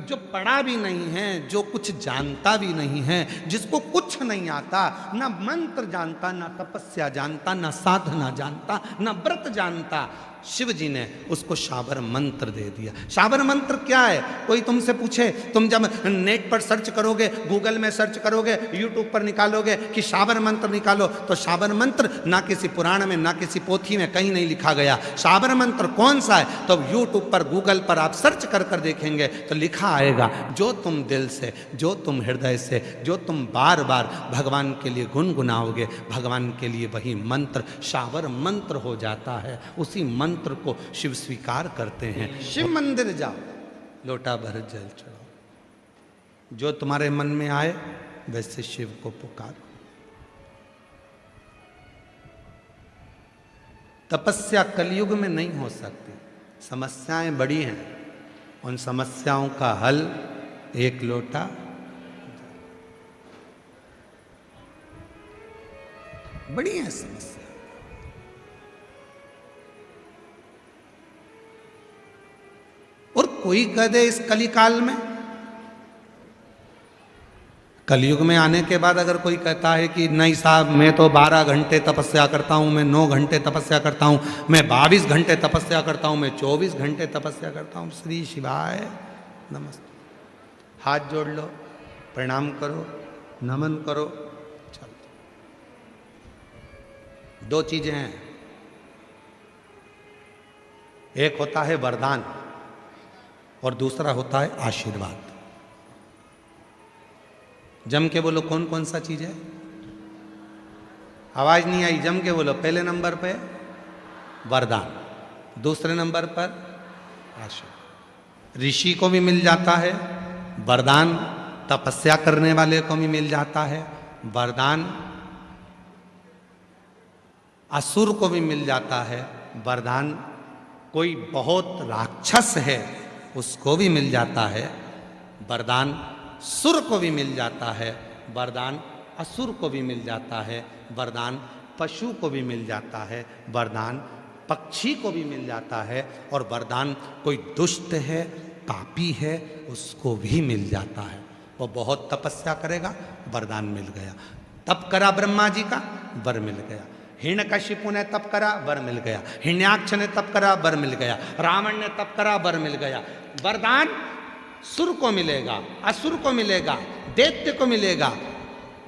जो पढ़ा भी नहीं है, जो कुछ जानता भी नहीं है, जिसको कुछ नहीं आता, ना मंत्र जानता, ना तपस्या जानता, ना साधना जानता, ना व्रत जानता, शिव जी ने उसको शाबर मंत्र दे दिया। शाबर मंत्र क्या है? कोई तुमसे पूछे, तुम जब नेट पर सर्च करोगे, गूगल में सर्च करोगे, यूट्यूब पर निकालोगे कि शाबर मंत्र निकालो, तो शाबर मंत्र ना किसी पुराण में ना किसी पोथी में कहीं नहीं लिखा गया। शाबर मंत्र कौन सा है? तो यूट्यूब पर गूगल पर आप सर्च कर कर देखेंगे तो लिखा आएगा, जो तुम दिल से, जो तुम हृदय से, जो तुम बार बार भगवान के लिए गुनगुनाओगे, भगवान के लिए वही मंत्र शाबर मंत्र हो जाता है। उसी मंत्र को शिव स्वीकार करते हैं। शिव मंदिर जाओ, लोटा भर जल चढ़ाओ, जो तुम्हारे मन में आए वैसे शिव को पुकारो। तपस्या कलयुग में नहीं हो सकती, समस्याएं बड़ी हैं, उन समस्याओं का हल एक लोटा। बड़ी है समस्या। और कोई कह दे इस कलिकाल में, कलयुग में आने के बाद अगर कोई कहता है कि नहीं साहब मैं तो 12 घंटे तपस्या करता हूं, मैं 9 घंटे तपस्या करता हूं, मैं 22 घंटे तपस्या करता हूं, मैं 24 घंटे तपस्या करता हूं, श्री शिवाय नमस्ते, हाथ जोड़ लो, प्रणाम करो, नमन करो, चलो। 2 चीजें हैं, एक होता है वरदान और दूसरा होता है आशीर्वाद। जम के बोलो कौन कौन सा चीज है? आवाज नहीं आई, जम के बोलो। पहले नंबर पे वरदान, दूसरे नंबर पर आशीर्वाद। ऋषि को भी मिल जाता है वरदान, तपस्या करने वाले को भी मिल जाता है वरदान, असुर को भी मिल जाता है वरदान, कोई बहुत राक्षस है उसको भी मिल जाता है वरदान, सुर को भी मिल जाता है वरदान, असुर को भी मिल जाता है वरदान, पशु को भी मिल जाता है वरदान, पक्षी को भी मिल जाता है, और वरदान कोई दुष्ट है, पापी है, उसको भी मिल जाता है। वो बहुत तपस्या करेगा, वरदान मिल गया। तप करा ब्रह्मा जी का, वर मिल गया। हिरण्यकशिपु ने तप करा, वर मिल गया। हिरण्याक्ष ने तप करा, वर मिल गया। रावण ने तप करा, वर मिल गया। वरदान सुर को मिलेगा, असुर को मिलेगा, दैत्य को मिलेगा।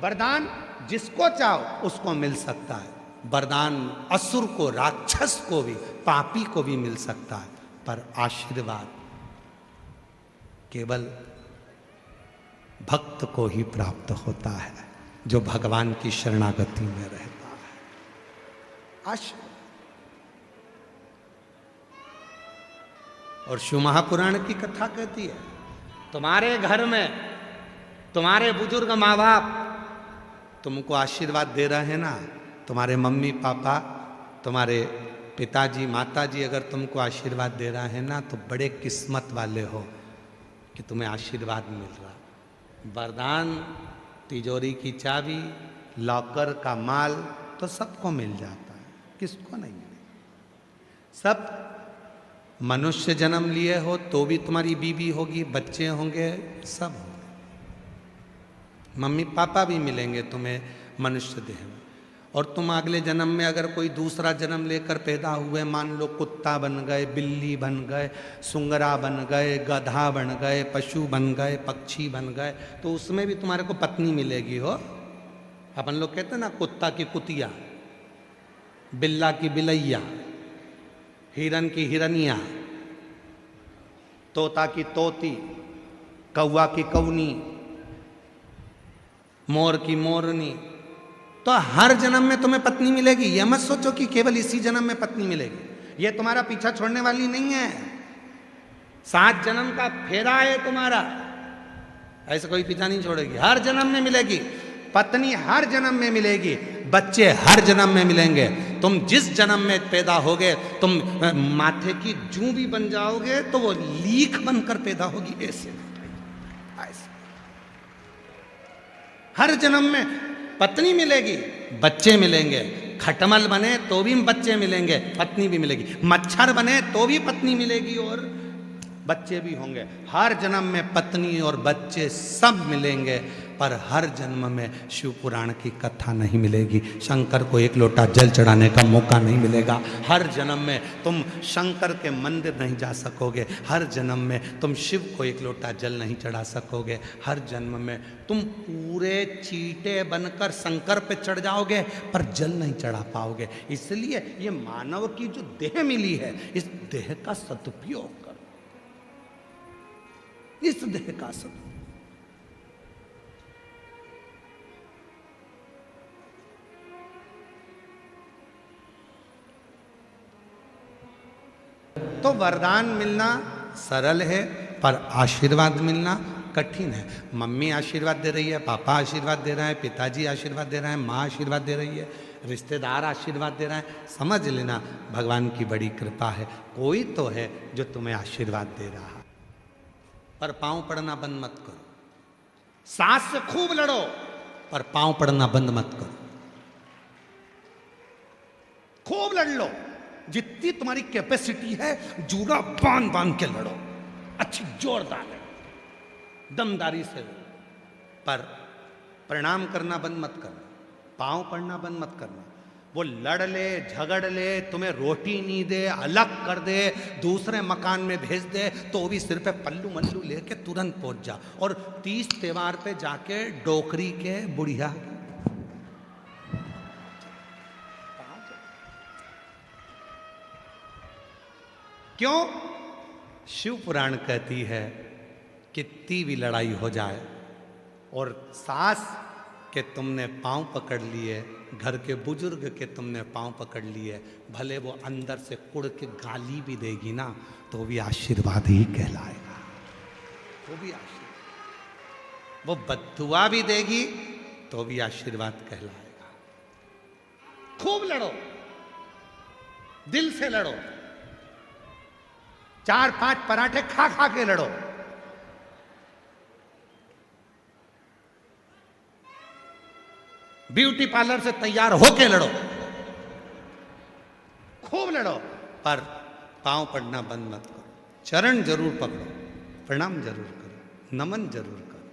वरदान जिसको चाहो उसको मिल सकता है। वरदान असुर को, राक्षस को भी, पापी को भी मिल सकता है, पर आशीर्वाद केवल भक्त को ही प्राप्त होता है, जो भगवान की शरणागति में रहता है। और शिव महापुराण की कथा कहती है, तुम्हारे घर में तुम्हारे बुजुर्ग माँ बाप तुमको आशीर्वाद दे रहे हैं ना, तुम्हारे मम्मी पापा, तुम्हारे पिताजी माताजी अगर तुमको आशीर्वाद दे रहे हैं ना, तो बड़े किस्मत वाले हो कि तुम्हें आशीर्वाद मिल रहा। वरदान, तिजोरी की चाबी, लॉकर का माल तो सबको मिल जाता है, किसको नहीं मिलेगा। सब मनुष्य जन्म लिए हो तो भी तुम्हारी बीवी होगी, बच्चे होंगे, सब होंगे, मम्मी पापा भी मिलेंगे तुम्हें मनुष्य देह में। और तुम अगले जन्म में अगर कोई दूसरा जन्म लेकर पैदा हुए, मान लो कुत्ता बन गए, बिल्ली बन गए, सुंगरा बन गए, गधा बन गए, पशु बन गए, पक्षी बन गए, तो उसमें भी तुम्हारे को पत्नी मिलेगी हो। अपन लोग कहते हैं ना, कुत्ता की कुतिया, बिल्ला की बिलैया, हिरन की हिरनिया, तोता की तोती, कौवा की कौनी, मोर की मोरनी। तो हर जन्म में तुम्हें पत्नी मिलेगी। यह मत सोचो कि केवल इसी जन्म में पत्नी मिलेगी। यह तुम्हारा पीछा छोड़ने वाली नहीं है। 7 जन्म का फेरा है तुम्हारा, ऐसे कोई पीछा नहीं छोड़ेगी। हर जन्म में मिलेगी पत्नी, हर जन्म में मिलेगी, बच्चे हर जन्म में मिलेंगे। तुम जिस जन्म में पैदा होगे, तुम माथे की जूं भी बन जाओगे तो वो लीख बनकर पैदा होगी। ऐसे हर जन्म में पत्नी मिलेगी, बच्चे मिलेंगे। खटमल बने तो भी बच्चे मिलेंगे, पत्नी भी मिलेगी। मच्छर बने तो भी पत्नी मिलेगी और बच्चे भी होंगे। हर जन्म में पत्नी और बच्चे सब मिलेंगे, पर हर जन्म में शिव पुराण की कथा नहीं मिलेगी। शंकर को एक लोटा जल चढ़ाने का मौका नहीं मिलेगा। हर जन्म में तुम शंकर के मंदिर नहीं जा सकोगे। हर जन्म में तुम शिव को एक लोटा जल नहीं चढ़ा सकोगे। हर जन्म में तुम पूरे चीटे बनकर शंकर पे चढ़ जाओगे, पर जल नहीं चढ़ा पाओगे। इसलिए ये मानव की जो देह मिली है, इस देह का सदुपयोग करो, इस देह का सदुपयोग। तो वरदान मिलना सरल है, पर आशीर्वाद मिलना कठिन है। मम्मी आशीर्वाद दे रही है, पापा आशीर्वाद दे रहे हैं, पिताजी आशीर्वाद दे रहे हैं, माँ आशीर्वाद दे रही है, रिश्तेदार आशीर्वाद दे रहे हैं। समझ लेना भगवान की बड़ी कृपा है। कोई तो है जो तुम्हें आशीर्वाद दे रहा है। पर पांव पड़ना बंद मत करो। सास से खूब लड़ो, पर पांव पड़ना बंद मत करो। खूब लड़ लो, जितनी तुम्हारी कैपेसिटी है, जूड़ा बांध बांध के लड़ो, अच्छी जोरदार लड़ो, दमदारी से लड़ो, पर प्रणाम करना बंद मत करना, पांव पड़ना बंद मत करना। वो लड़ ले, झगड़ ले, तुम्हें रोटी नहीं दे, अलग कर दे, दूसरे मकान में भेज दे, तो भी सिर पे पल्लू मल्लू लेके तुरंत पहुंच जा। और 30 त्योहार पे जाके डोकरी के बुढ़िया क्यों? शिव पुराण कहती है कितनी भी लड़ाई हो जाए और सास के तुमने पांव पकड़ लिए, घर के बुजुर्ग के तुमने पांव पकड़ लिए, भले वो अंदर से कुड़ के गाली भी देगी ना, तो भी आशीर्वाद ही कहलाएगा। वो भी आशीर्वाद, वो बद्दुआ भी देगी तो भी आशीर्वाद कहलाएगा। खूब लड़ो, दिल से लड़ो, 4-5 पराठे खा खा के लड़ो। ब्यूटी पार्लर से तैयार होके लड़ो, खूब लड़ो, पर पांव पड़ना बंद मत करो। चरण जरूर पकड़ो, प्रणाम जरूर करो, नमन जरूर करो।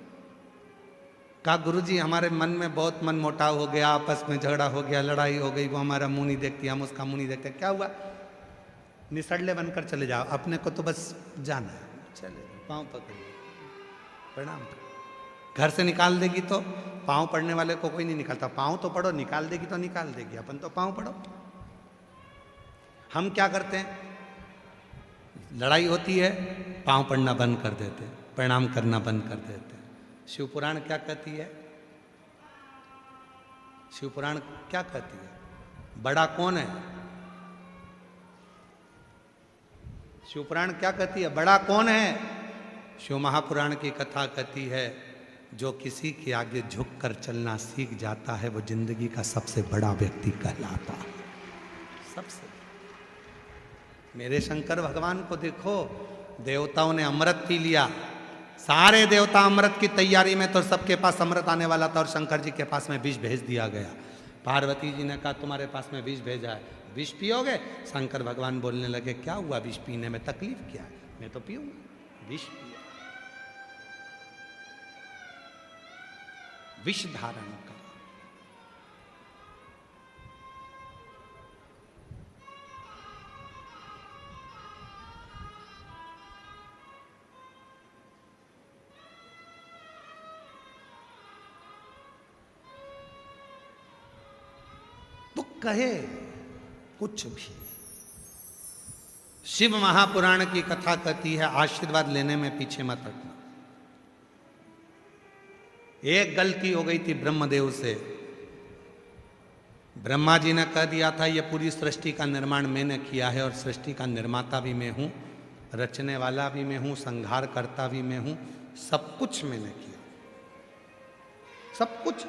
कहा गुरुजी हमारे मन में बहुत मन मोटाव हो गया, आपस में झगड़ा हो गया, लड़ाई हो गई, वो हमारा मुंह नहीं देखती, हम उसका मुंह नहीं देखते। क्या हुआ? निसड़ले बनकर चले जाओ, अपने को तो बस जाना है, चले पांव पकड़िए, प्रणाम करो। घर से निकाल देगी तो पांव पड़ने वाले को कोई नहीं निकालता। पांव तो पड़ो, निकाल देगी तो निकाल देगी, अपन तो पांव पड़ो। हम क्या करते हैं? लड़ाई होती है, पांव पड़ना बंद कर देते, प्रणाम करना बंद कर देते। शिव पुराण क्या कहती है? शिव पुराण क्या कहती है? बड़ा कौन है? शिव पुराण क्या कहती है? बड़ा कौन है? शिव महापुराण की कथा कहती है, जो किसी के आगे झुक कर चलना सीख जाता है, वो जिंदगी का सबसे बड़ा व्यक्ति कहलाता है। सबसे। मेरे शंकर भगवान को देखो, देवताओं ने अमृत पी लिया, सारे देवता अमृत की तैयारी में, तो सबके पास अमृत आने वाला था और शंकर जी के पास में विष भेज दिया गया। पार्वती जी ने कहा तुम्हारे पास में विष भेजा है, विष पियोगे? शंकर भगवान बोलने लगे क्या हुआ, विष पीने में तकलीफ क्या है? मैं तो पीऊंगा। विष पिया, विष धारण करा। कहे कुछ भी। शिव महापुराण की कथा कहती है आशीर्वाद लेने में पीछे मत हटना। एक गलती हो गई थी ब्रह्मदेव से। ब्रह्मा जी ने कह दिया था ये पूरी सृष्टि का निर्माण मैंने किया है और सृष्टि का निर्माता भी मैं हूं, रचने वाला भी मैं हूं, संहार करता भी मैं हूं, सब कुछ मैंने किया, सब कुछ।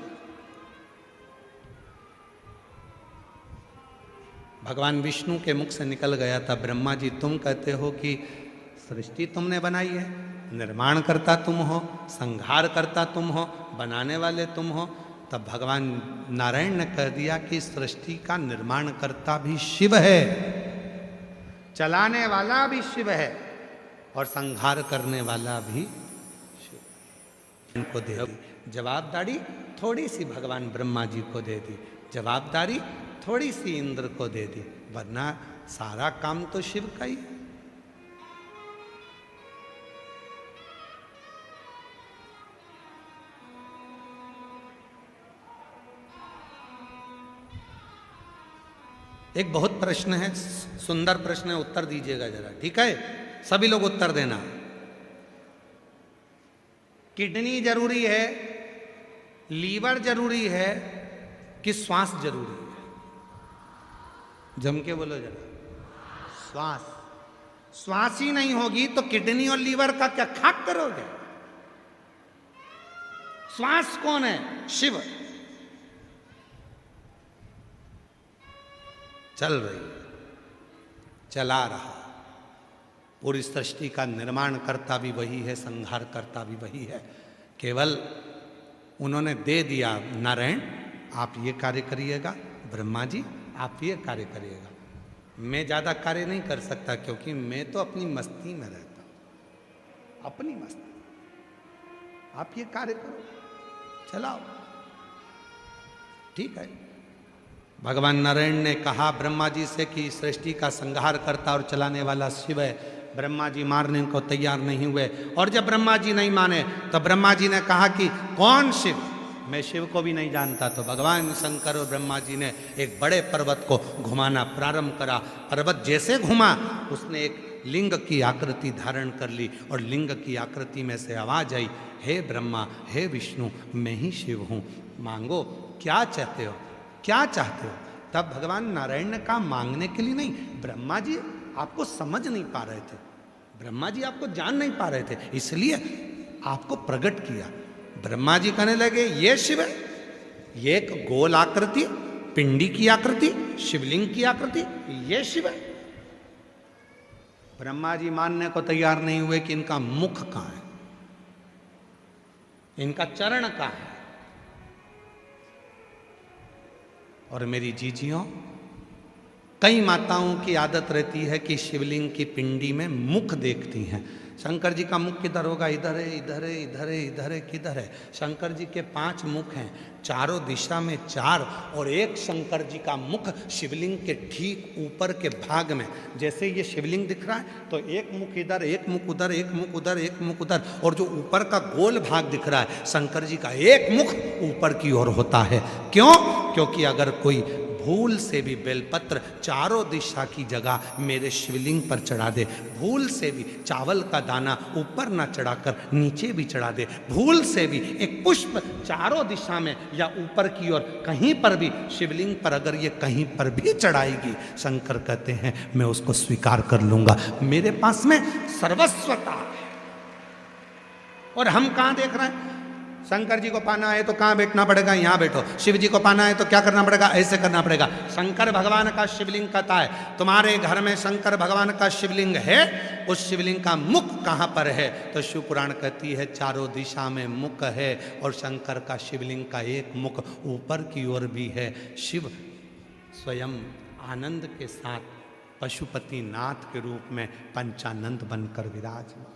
भगवान विष्णु के मुख से निकल गया था, ब्रह्मा जी तुम कहते हो कि सृष्टि तुमने बनाई है, निर्माण करता तुम हो, संहार करता तुम हो, बनाने वाले तुम हो। तब भगवान नारायण ने कह दिया कि सृष्टि का निर्माण करता भी शिव है, चलाने वाला भी शिव है और संहार करने वाला भी शिव। इनको दे जवाबदारी थोड़ी सी भगवान ब्रह्मा जी को दे दी, जवाबदारी थोड़ी सी इंद्र को दे दी, वरना सारा काम तो शिव का ही है। एक बहुत प्रश्न है, सुंदर प्रश्न है, उत्तर दीजिएगा जरा, ठीक है? सभी लोग उत्तर देना। किडनी जरूरी है, लीवर जरूरी है कि श्वास जरूरी है? जम के बोलो जरा। श्वास। श्वास ही नहीं होगी तो किडनी और लीवर का क्या खाक करोगे? श्वास कौन है? शिव। चल रही है, चला रहा, पूरी सृष्टि का निर्माण करता भी वही है, संहार करता भी वही है। केवल उन्होंने दे दिया, नारायण आप ये कार्य करिएगा, ब्रह्मा जी आप ये कार्य करिएगा। मैं ज़्यादा कार्य नहीं कर सकता क्योंकि मैं तो अपनी मस्ती में रहता हूँ, अपनी मस्ती। आप ये कार्य करो, चलाओ, ठीक है। भगवान नारायण ने कहा ब्रह्मा जी से कि सृष्टि का संहार करता और चलाने वाला शिव है। ब्रह्मा जी मारने को तैयार नहीं हुए और जब ब्रह्मा जी नहीं माने तो ब्रह्मा जी ने कहा कि कौन शिव? मैं शिव को भी नहीं जानता। तो भगवान शंकर और ब्रह्मा जी ने एक बड़े पर्वत को घुमाना प्रारंभ करा। पर्वत जैसे घुमा उसने एक लिंग की आकृति धारण कर ली और लिंग की आकृति में से आवाज आई, हे ब्रह्मा, हे विष्णु, मैं ही शिव हूँ, मांगो क्या चाहते हो, क्या चाहते हो? तब भगवान नारायण ने कहा मांगने के लिए नहीं, ब्रह्मा जी आपको समझ नहीं पा रहे थे, ब्रह्मा जी आपको जान नहीं पा रहे थे, इसलिए आपको प्रकट किया। ब्रह्मा जी कहने लगे ये शिव है, ये एक गोल आकृति, पिंडी की आकृति, शिवलिंग की आकृति, ये शिव है। ब्रह्मा जी मानने को तैयार नहीं हुए कि इनका मुख कहां है, इनका चरण कहां है। और मेरी जीजियों, कई माताओं की आदत रहती है कि शिवलिंग की पिंडी में मुख देखती हैं। शंकर जी का मुख किधर होगा? इधर है, इधर है, इधर है, इधर है, किधर है? शंकर जी के 5 मुख हैं, चारों दिशा में 4, और एक शंकर जी का मुख शिवलिंग के ठीक ऊपर के भाग में। जैसे ये शिवलिंग दिख रहा है तो एक मुख इधर, एक मुख उधर, एक मुख उधर, एक मुख उधर, और जो ऊपर का गोल भाग दिख रहा है शंकर जी का एक मुख ऊपर की ओर होता है। क्यों? क्योंकि अगर कोई भूल से भी बेलपत्र चारों दिशा की जगह मेरे शिवलिंग पर चढ़ा दे, भूल से भी चावल का दाना ऊपर ना चढ़ाकर नीचे भी चढ़ा दे, भूल से भी एक पुष्प चारों दिशा में या ऊपर की ओर कहीं पर भी शिवलिंग पर अगर ये कहीं पर भी चढ़ाएगी, शंकर कहते हैं मैं उसको स्वीकार कर लूंगा। मेरे पास में सर्वस्वता है। और हम कहां देख रहे हैं? शंकर जी को पाना है तो कहाँ बैठना पड़ेगा? यहाँ बैठो। शिव जी को पाना है तो क्या करना पड़ेगा? ऐसे करना पड़ेगा। शंकर भगवान का शिवलिंग कहता है तुम्हारे घर में शंकर भगवान का शिवलिंग है, उस शिवलिंग का मुख कहाँ पर है? तो शिव पुराण कहती है चारों दिशा में मुख है और शंकर का शिवलिंग का एक मुख ऊपर की ओर भी है। शिव स्वयं आनंद के साथ पशुपति नाथ के रूप में पंचानंद बनकर विराजमान।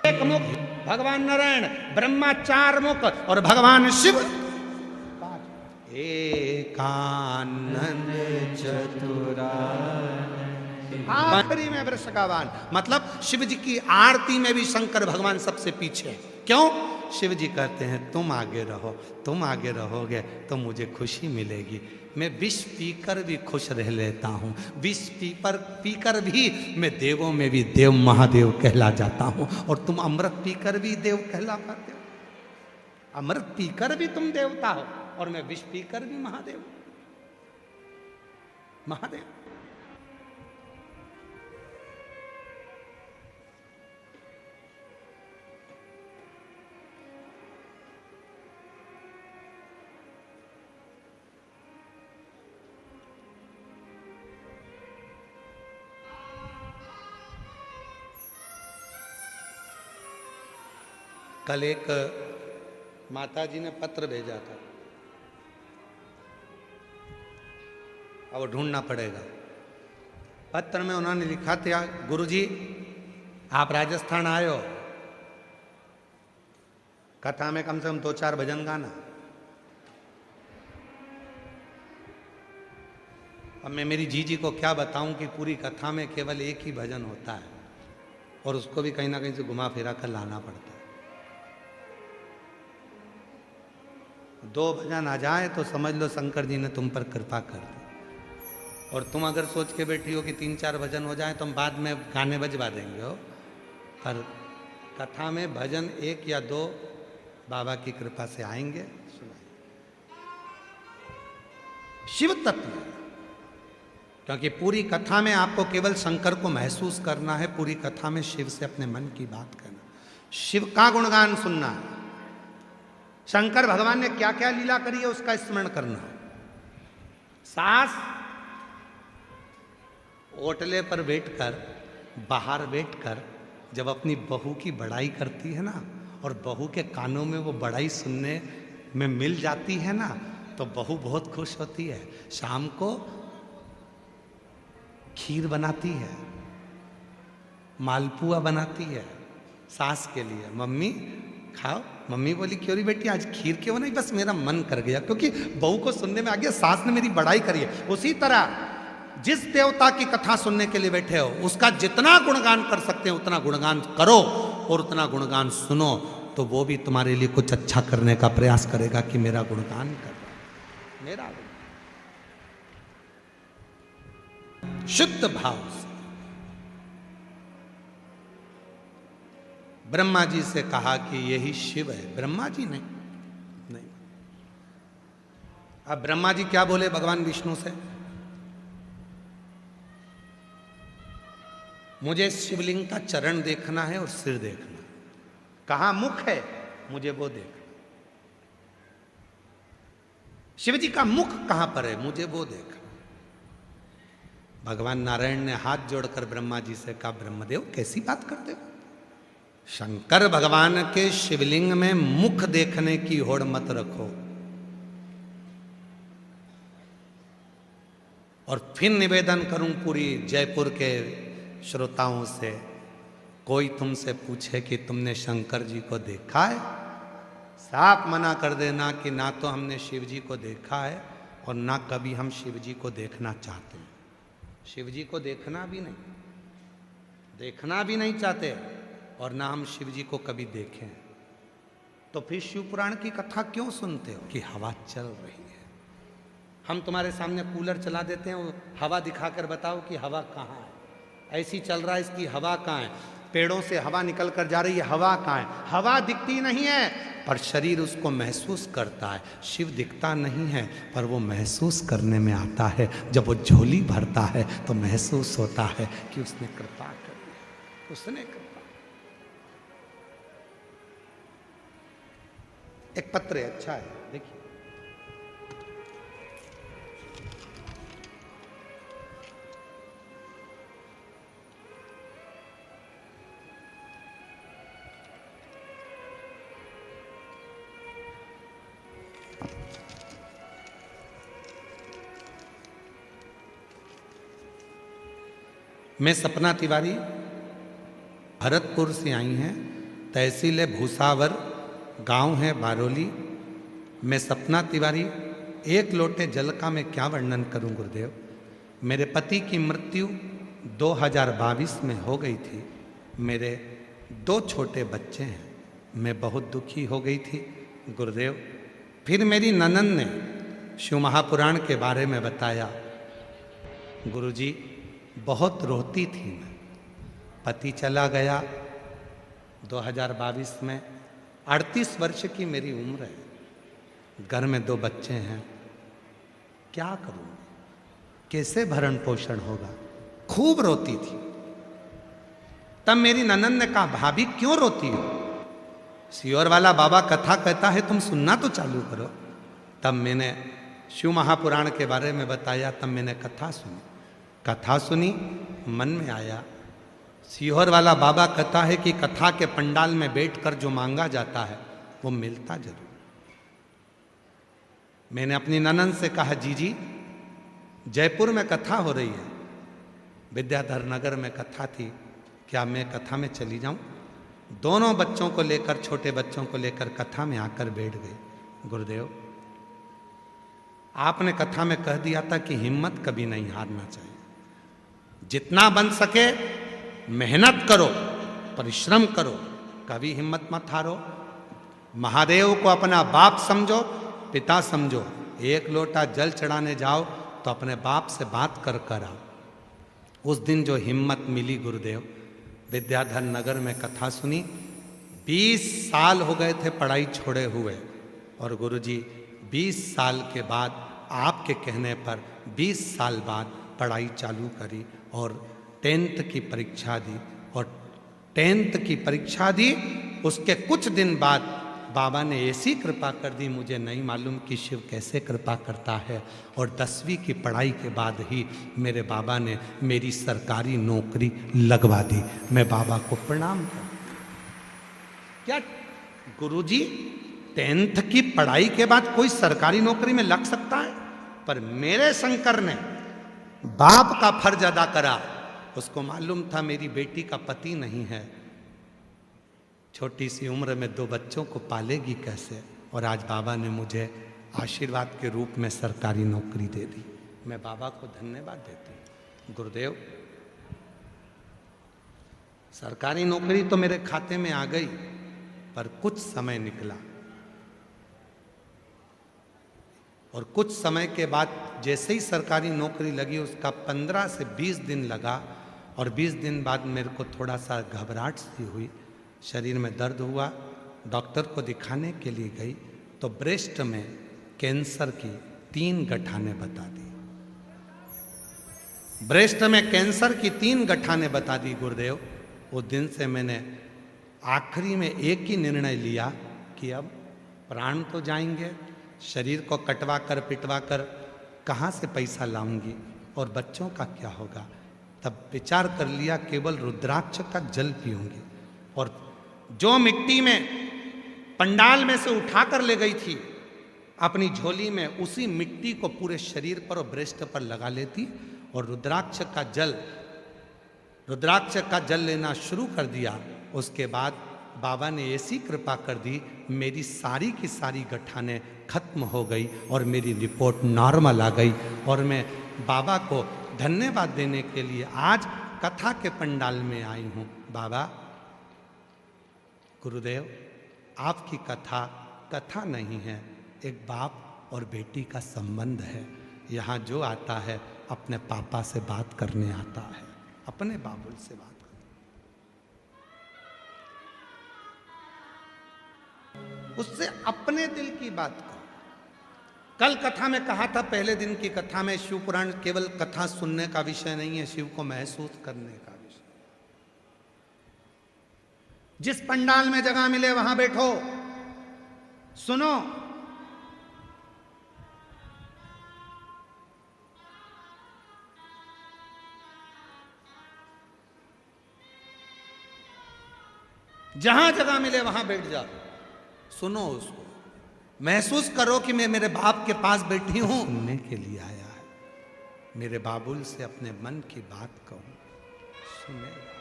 एक मुख भगवान नारायण, ब्रह्मा 4 मुख और भगवान शिव 5। एकानंद चतुरानन, आखिरी में वृषभावान। मतलब शिव जी की आरती में भी शंकर भगवान सबसे पीछे। क्यों? शिव जी कहते हैं तुम आगे रहो, तुम आगे रहोगे तो मुझे खुशी मिलेगी। मैं विष पीकर भी खुश रह लेता हूँ, विष पीकर भी मैं देवों में भी देव महादेव कहला जाता हूँ, और तुम अमृत पीकर भी देव कहला पाते हो। अमृत पीकर भी तुम देवता हो और मैं विष पीकर भी महादेव। महादेव कल एक माता जी ने पत्र भेजा था, अब ढूंढना पड़ेगा। पत्र में उन्होंने लिखा था, गुरुजी आप राजस्थान आए हो, कथा में कम से कम 2-4 भजन गाना। अब मैं मेरी जीजी को क्या बताऊं कि पूरी कथा में केवल एक ही भजन होता है और उसको भी कहीं ना कहीं से घुमा फिरा कर लाना पड़ता है। 2 भजन आ जाए तो समझ लो शंकर जी ने तुम पर कृपा कर दी। और तुम अगर सोच के बैठी हो कि 3-4 भजन हो जाए तो हम बाद में गाने बजवा देंगे हो, पर कथा में भजन 1 या 2 बाबा की कृपा से आएंगे। शिव तत्व, क्योंकि पूरी कथा में आपको केवल शंकर को महसूस करना है, पूरी कथा में शिव से अपने मन की बात करना, शिव का गुणगान सुनना है, शंकर भगवान ने क्या क्या लीला करी है उसका स्मरण करना है। सास ओटले पर बैठकर, बाहर बैठकर जब अपनी बहू की बड़ाई करती है ना, और बहू के कानों में वो बड़ाई सुनने में मिल जाती है ना, तो बहू बहुत खुश होती है। शाम को खीर बनाती है, मालपुआ बनाती है सास के लिए, मम्मी खाओ। मम्मी बोली क्यों री बेटी आज खीर क्यों नहीं, बस मेरा मन कर गया, क्योंकि बहू को सुनने में आ गया सास ने मेरी बड़ाई करी है। उसी तरह जिस देवता की कथा सुनने के लिए बैठे हो उसका जितना गुणगान कर सकते हैं उतना गुणगान करो, और उतना गुणगान सुनो, तो वो भी तुम्हारे लिए कुछ अच्छा करने का प्रयास करेगा कि मेरा गुणगान कर रहा, मेरा शुद्ध भाव से। ब्रह्मा जी से कहा कि यही शिव है, ब्रह्मा जी नहीं। अब ब्रह्मा जी क्या बोले भगवान विष्णु से, मुझे शिवलिंग का चरण देखना है और सिर देखना, कहां मुख है मुझे वो देखना, शिव जी का मुख कहां पर है मुझे वो देखना। भगवान नारायण ने हाथ जोड़कर ब्रह्मा जी से कहा, ब्रह्मदेव कैसी बात करते हो, शंकर भगवान के शिवलिंग में मुख देखने की होड़ मत रखो। और फिर निवेदन करूं पूरी जयपुर के श्रोताओं से, कोई तुमसे पूछे कि तुमने शंकर जी को देखा है, साफ मना कर देना कि ना तो हमने शिव जी को देखा है और ना कभी हम शिव जी को देखना चाहते हैं। शिव जी को देखना भी नहीं चाहते और ना हम शिव जी को कभी देखें, तो फिर शिव पुराण की कथा क्यों सुनते हो कि हवा चल रही है। हम तुम्हारे सामने कूलर चला देते हैं, हवा दिखाकर बताओ कि हवा कहाँ है, ऐसी चल रहा है इसकी हवा कहाँ है, पेड़ों से हवा निकल कर जा रही है, हवा कहाँ है, हवा दिखती नहीं है पर शरीर उसको महसूस करता है। शिव दिखता नहीं है पर वो महसूस करने में आता है, जब वो झोली भरता है तो महसूस होता है कि उसने कृपा कर दी, उसने कृपा। एक पत्र है, अच्छा है, देखिए। मैं सपना तिवारी भरतपुर से आई हैं, तहसील है भूसावर, गांव है बारोली। मैं सपना तिवारी, 1 लोटे जल का मैं क्या वर्णन करूं गुरुदेव। मेरे पति की मृत्यु 2022 में हो गई थी। मेरे 2 छोटे बच्चे हैं, मैं बहुत दुखी हो गई थी गुरुदेव। फिर मेरी ननंद ने शिव महापुराण के बारे में बताया। गुरुजी, बहुत रोती थी मैं। पति चला गया 2022 में। 38 वर्ष की मेरी उम्र है। घर में 2 बच्चे हैं। क्या करूं? कैसे भरण पोषण होगा? खूब रोती थी। तब मेरी ननंद ने कहा, भाभी क्यों रोती हो? सियोर वाला बाबा कथा कहता है, तुम सुनना तो चालू करो। तब मैंने शिव महापुराण के बारे में बताया। तब मैंने कथा सुनी, मन में आया, सियोर वाला बाबा कहता है कि कथा के पंडाल में बैठकर जो मांगा जाता है वो मिलता जरूर। मैंने अपनी ननंद से कहा, जीजी जयपुर में कथा हो रही है, विद्याधर नगर में कथा थी, क्या मैं कथा में चली जाऊं? दोनों बच्चों को लेकर, छोटे बच्चों को लेकर कथा में आकर बैठ गए। गुरुदेव, आपने कथा में कह दिया था कि हिम्मत कभी नहीं हारना चाहिए। जितना बन सके मेहनत करो, परिश्रम करो, कभी हिम्मत मत हारो। महादेव को अपना बाप समझो, पिता समझो। 1 लोटा जल चढ़ाने जाओ तो अपने बाप से बात कर कर आओ। उस दिन जो हिम्मत मिली गुरुदेव, विद्याधर नगर में कथा सुनी। 20 साल हो गए थे पढ़ाई छोड़े हुए, और गुरुजी 20 साल के बाद, आपके कहने पर 20 साल बाद पढ़ाई चालू करी और 10th की परीक्षा दी। और 10th की परीक्षा दी, उसके कुछ दिन बाद बाबा ने ऐसी कृपा कर दी, मुझे नहीं मालूम कि शिव कैसे कृपा करता है। और 10वीं की पढ़ाई के बाद ही मेरे बाबा ने मेरी सरकारी नौकरी लगवा दी। मैं बाबा को प्रणाम करता। क्या गुरुजी, 10th की पढ़ाई के बाद कोई सरकारी नौकरी में लग सकता है? पर मेरे शंकर ने बाप का फर्ज अदा करा। उसको मालूम था मेरी बेटी का पति नहीं है, छोटी सी उम्र में 2 बच्चों को पालेगी कैसे। और आज बाबा ने मुझे आशीर्वाद के रूप में सरकारी नौकरी दे दी। मैं बाबा को धन्यवाद देती हूँ। गुरुदेव, सरकारी नौकरी तो मेरे खाते में आ गई, पर कुछ समय निकला। और कुछ समय के बाद जैसे ही सरकारी नौकरी लगी, उसका 15 से 20 दिन लगा। और 20 दिन बाद मेरे को थोड़ा सा घबराहट सी हुई, शरीर में दर्द हुआ। डॉक्टर को दिखाने के लिए गई तो ब्रेस्ट में कैंसर की 3 गठाने बता दी। ब्रेस्ट में कैंसर की 3 गठाने बता दी गुरुदेव। उस दिन से मैंने आखिरी में एक ही निर्णय लिया कि अब प्राण तो जाएंगे, शरीर को कटवा कर पिटवा कर कहाँ से पैसा लाऊंगी और बच्चों का क्या होगा। तब विचार कर लिया, केवल रुद्राक्ष का जल पीऊंगी। और जो मिट्टी में पंडाल में से उठाकर ले गई थी अपनी झोली में, उसी मिट्टी को पूरे शरीर पर और ब्रेस्ट पर लगा लेती और रुद्राक्ष का जल लेना शुरू कर दिया। उसके बाद बाबा ने ऐसी कृपा कर दी, मेरी सारी की सारी गठाने खत्म हो गई और मेरी रिपोर्ट नॉर्मल आ गई। और मैं बाबा को धन्यवाद देने के लिए आज कथा के पंडाल में आई हूँ। बाबा, गुरुदेव, आपकी कथा नहीं है, एक बाप और बेटी का संबंध है। यहाँ जो आता है अपने पापा से बात करने आता है, अपने बाबुल से बात करने, उससे अपने दिल की बात करो। कल कथा में कहा था, पहले दिन की कथा में, शिव पुराण केवल कथा सुनने का विषय नहीं है, शिव को महसूस करने का विषय। जिस पंडाल में जगह मिले वहां बैठो, सुनो। जहां जगह मिले वहां बैठ जाओ, सुनो उसको, महसूस करो कि मैं मेरे बाप के पास बैठी हूं, सुनने के लिए आया है। मेरे बाबुल से अपने मन की बात कहूं, सुनेगा,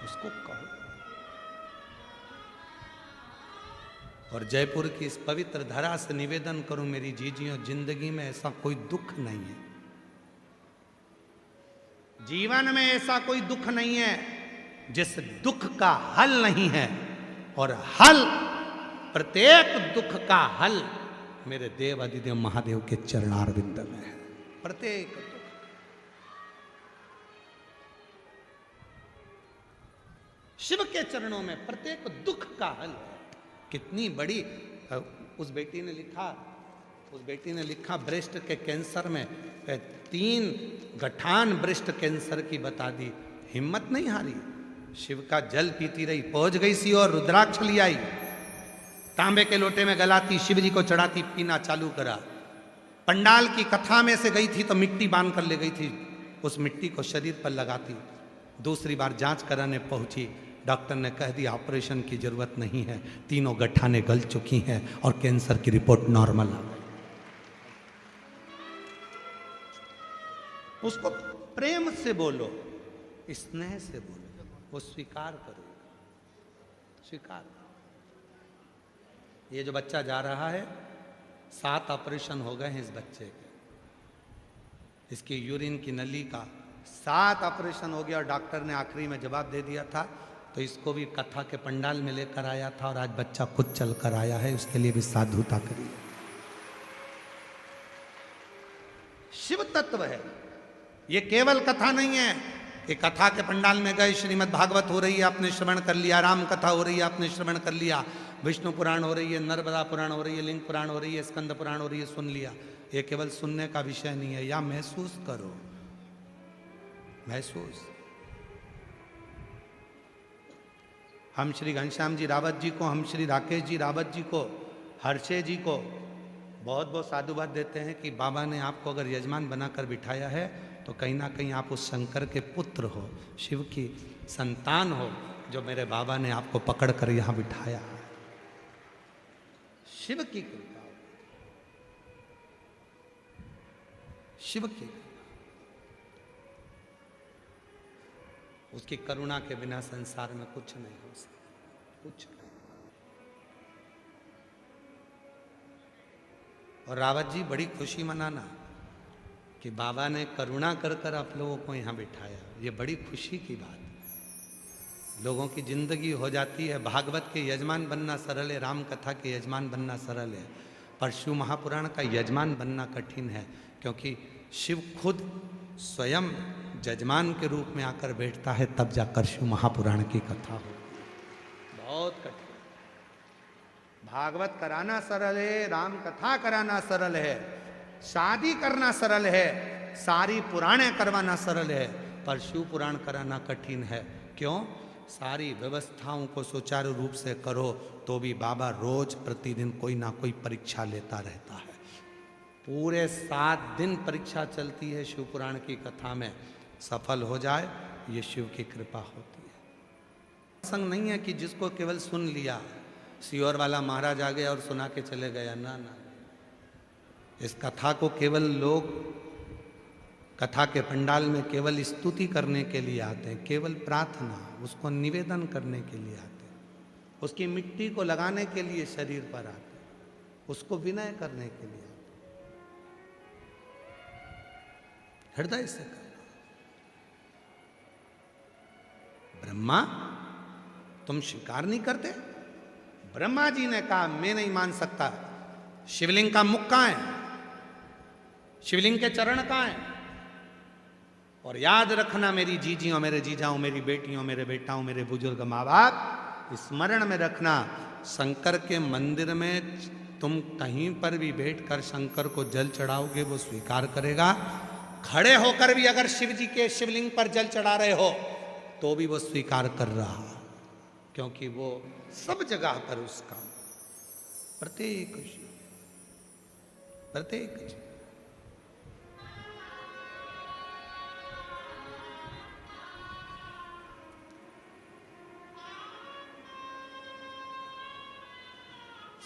उसको कहो। और जयपुर की इस पवित्र धरा से निवेदन करूं, मेरी जीजियों, जिंदगी में ऐसा कोई दुख नहीं है, जीवन में ऐसा कोई दुख नहीं है जिस दुख का हल नहीं है। और हल, प्रत्येक दुख का हल मेरे देव अधिदेव महादेव के चरणारविंद में है। प्रत्येक दुख, शिव के चरणों में प्रत्येक दुख का हल है। कितनी बड़ी, उस बेटी ने लिखा ब्रेस्ट के कैंसर में 3 गठान ब्रेस्ट कैंसर की बता दी, हिम्मत नहीं हारी, शिव का जल पीती रही, पहुंच गई सी और रुद्राक्ष ले आई, तांबे के लोटे में गलाती, शिव जी को चढ़ाती, पीना चालू करा। पंडाल की कथा में से गई थी तो मिट्टी बांध कर ले गई थी, उस मिट्टी को शरीर पर लगाती। दूसरी बार जांच कराने पहुंची, डॉक्टर ने कह दिया ऑपरेशन की जरूरत नहीं है, 3 गठाने गल चुकी हैं और कैंसर की रिपोर्ट नॉर्मल आ गई। उसको प्रेम से बोलो, स्नेह से बोलो, वो स्वीकार करो, स्वीकार करो। ये जो बच्चा जा रहा है, 7 ऑपरेशन हो गए हैं इस बच्चे के, इसकी यूरिन की नली का 7 ऑपरेशन हो गया और डॉक्टर ने आखिरी में जवाब दे दिया था, तो इसको भी कथा के पंडाल में लेकर आया था और आज बच्चा खुद चल कर आया है, उसके लिए भी साधुता करिए। शिव तत्व है, ये केवल कथा नहीं है कि कथा के पंडाल में गए, श्रीमद् भागवत हो रही है आपने श्रवण कर लिया, राम कथा हो रही है आपने श्रवण कर लिया, विष्णु पुराण हो रही है, नर्मदा पुराण हो रही है, लिंग पुराण हो रही है, स्कंद पुराण हो रही है, सुन लिया। ये केवल सुनने का विषय नहीं है, या महसूस करो, महसूस। हम श्री घनश्याम जी रावत जी को, हम श्री राकेश जी रावत जी को, हर्षे जी को बहुत बहुत साधुवाद देते हैं कि बाबा ने आपको अगर यजमान बनाकर बिठाया है तो कहीं ना कहीं आप उस शंकर के पुत्र हो, शिव की संतान हो, जो मेरे बाबा ने आपको पकड़ कर यहाँ बिठाया है। शिव की कृपा, शिव की कृपा, उसकी करुणा के बिना संसार में कुछ नहीं हो सकता, कुछ नहीं। और रावत जी बड़ी खुशी मनाना कि बाबा ने करुणा कर कर आप लोगों को यहाँ बिठाया, ये बड़ी खुशी की बात है। लोगों की जिंदगी हो जाती है, भागवत के यजमान बनना सरल है, राम कथा के यजमान बनना सरल है, पर शिव महापुराण का यजमान बनना कठिन है, क्योंकि शिव खुद स्वयं जजमान के रूप में आकर बैठता है, तब जाकर शिव महापुराण की कथा हो। बहुत कठिन। भागवत कराना सरल है, राम कथा कराना सरल है, शादी करना सरल है, सारी पुराणे करवाना सरल है, पर शिव पुराण कराना कठिन है। क्यों? सारी व्यवस्थाओं को सुचारू रूप से करो तो भी बाबा रोज प्रतिदिन कोई ना कोई परीक्षा लेता रहता है। पूरे 7 दिन परीक्षा चलती है शिव पुराण की कथा में, सफल हो जाए ये शिव की कृपा होती है। संग नहीं है कि जिसको केवल सुन लिया, सियोर वाला महाराज आ गया और सुना के चले गया, ना ना। इस कथा को केवल लोग कथा के पंडाल में केवल स्तुति करने के लिए आते हैं, केवल प्रार्थना, उसको निवेदन करने के लिए आते हैं, उसकी मिट्टी को लगाने के लिए शरीर पर आते हैं, उसको विनय करने के लिए आते हैं। हृदय से करना। ब्रह्मा तुम स्वीकार नहीं करते? ब्रह्मा जी ने कहा मैं नहीं मान सकता। शिवलिंग का मुख कहां है? शिवलिंग के चरण कहां है? और याद रखना मेरी जीजियों, मेरे जीजाओं, मेरी बेटियों, मेरे बेटाओं, मेरे बुजुर्ग माँ बाप, स्मरण में रखना, शंकर के मंदिर में तुम कहीं पर भी बैठकर शंकर को जल चढ़ाओगे वो स्वीकार करेगा। खड़े होकर भी अगर शिव जी के शिवलिंग पर जल चढ़ा रहे हो तो भी वो स्वीकार कर रहा, क्योंकि वो सब जगह पर उसका प्रत्येक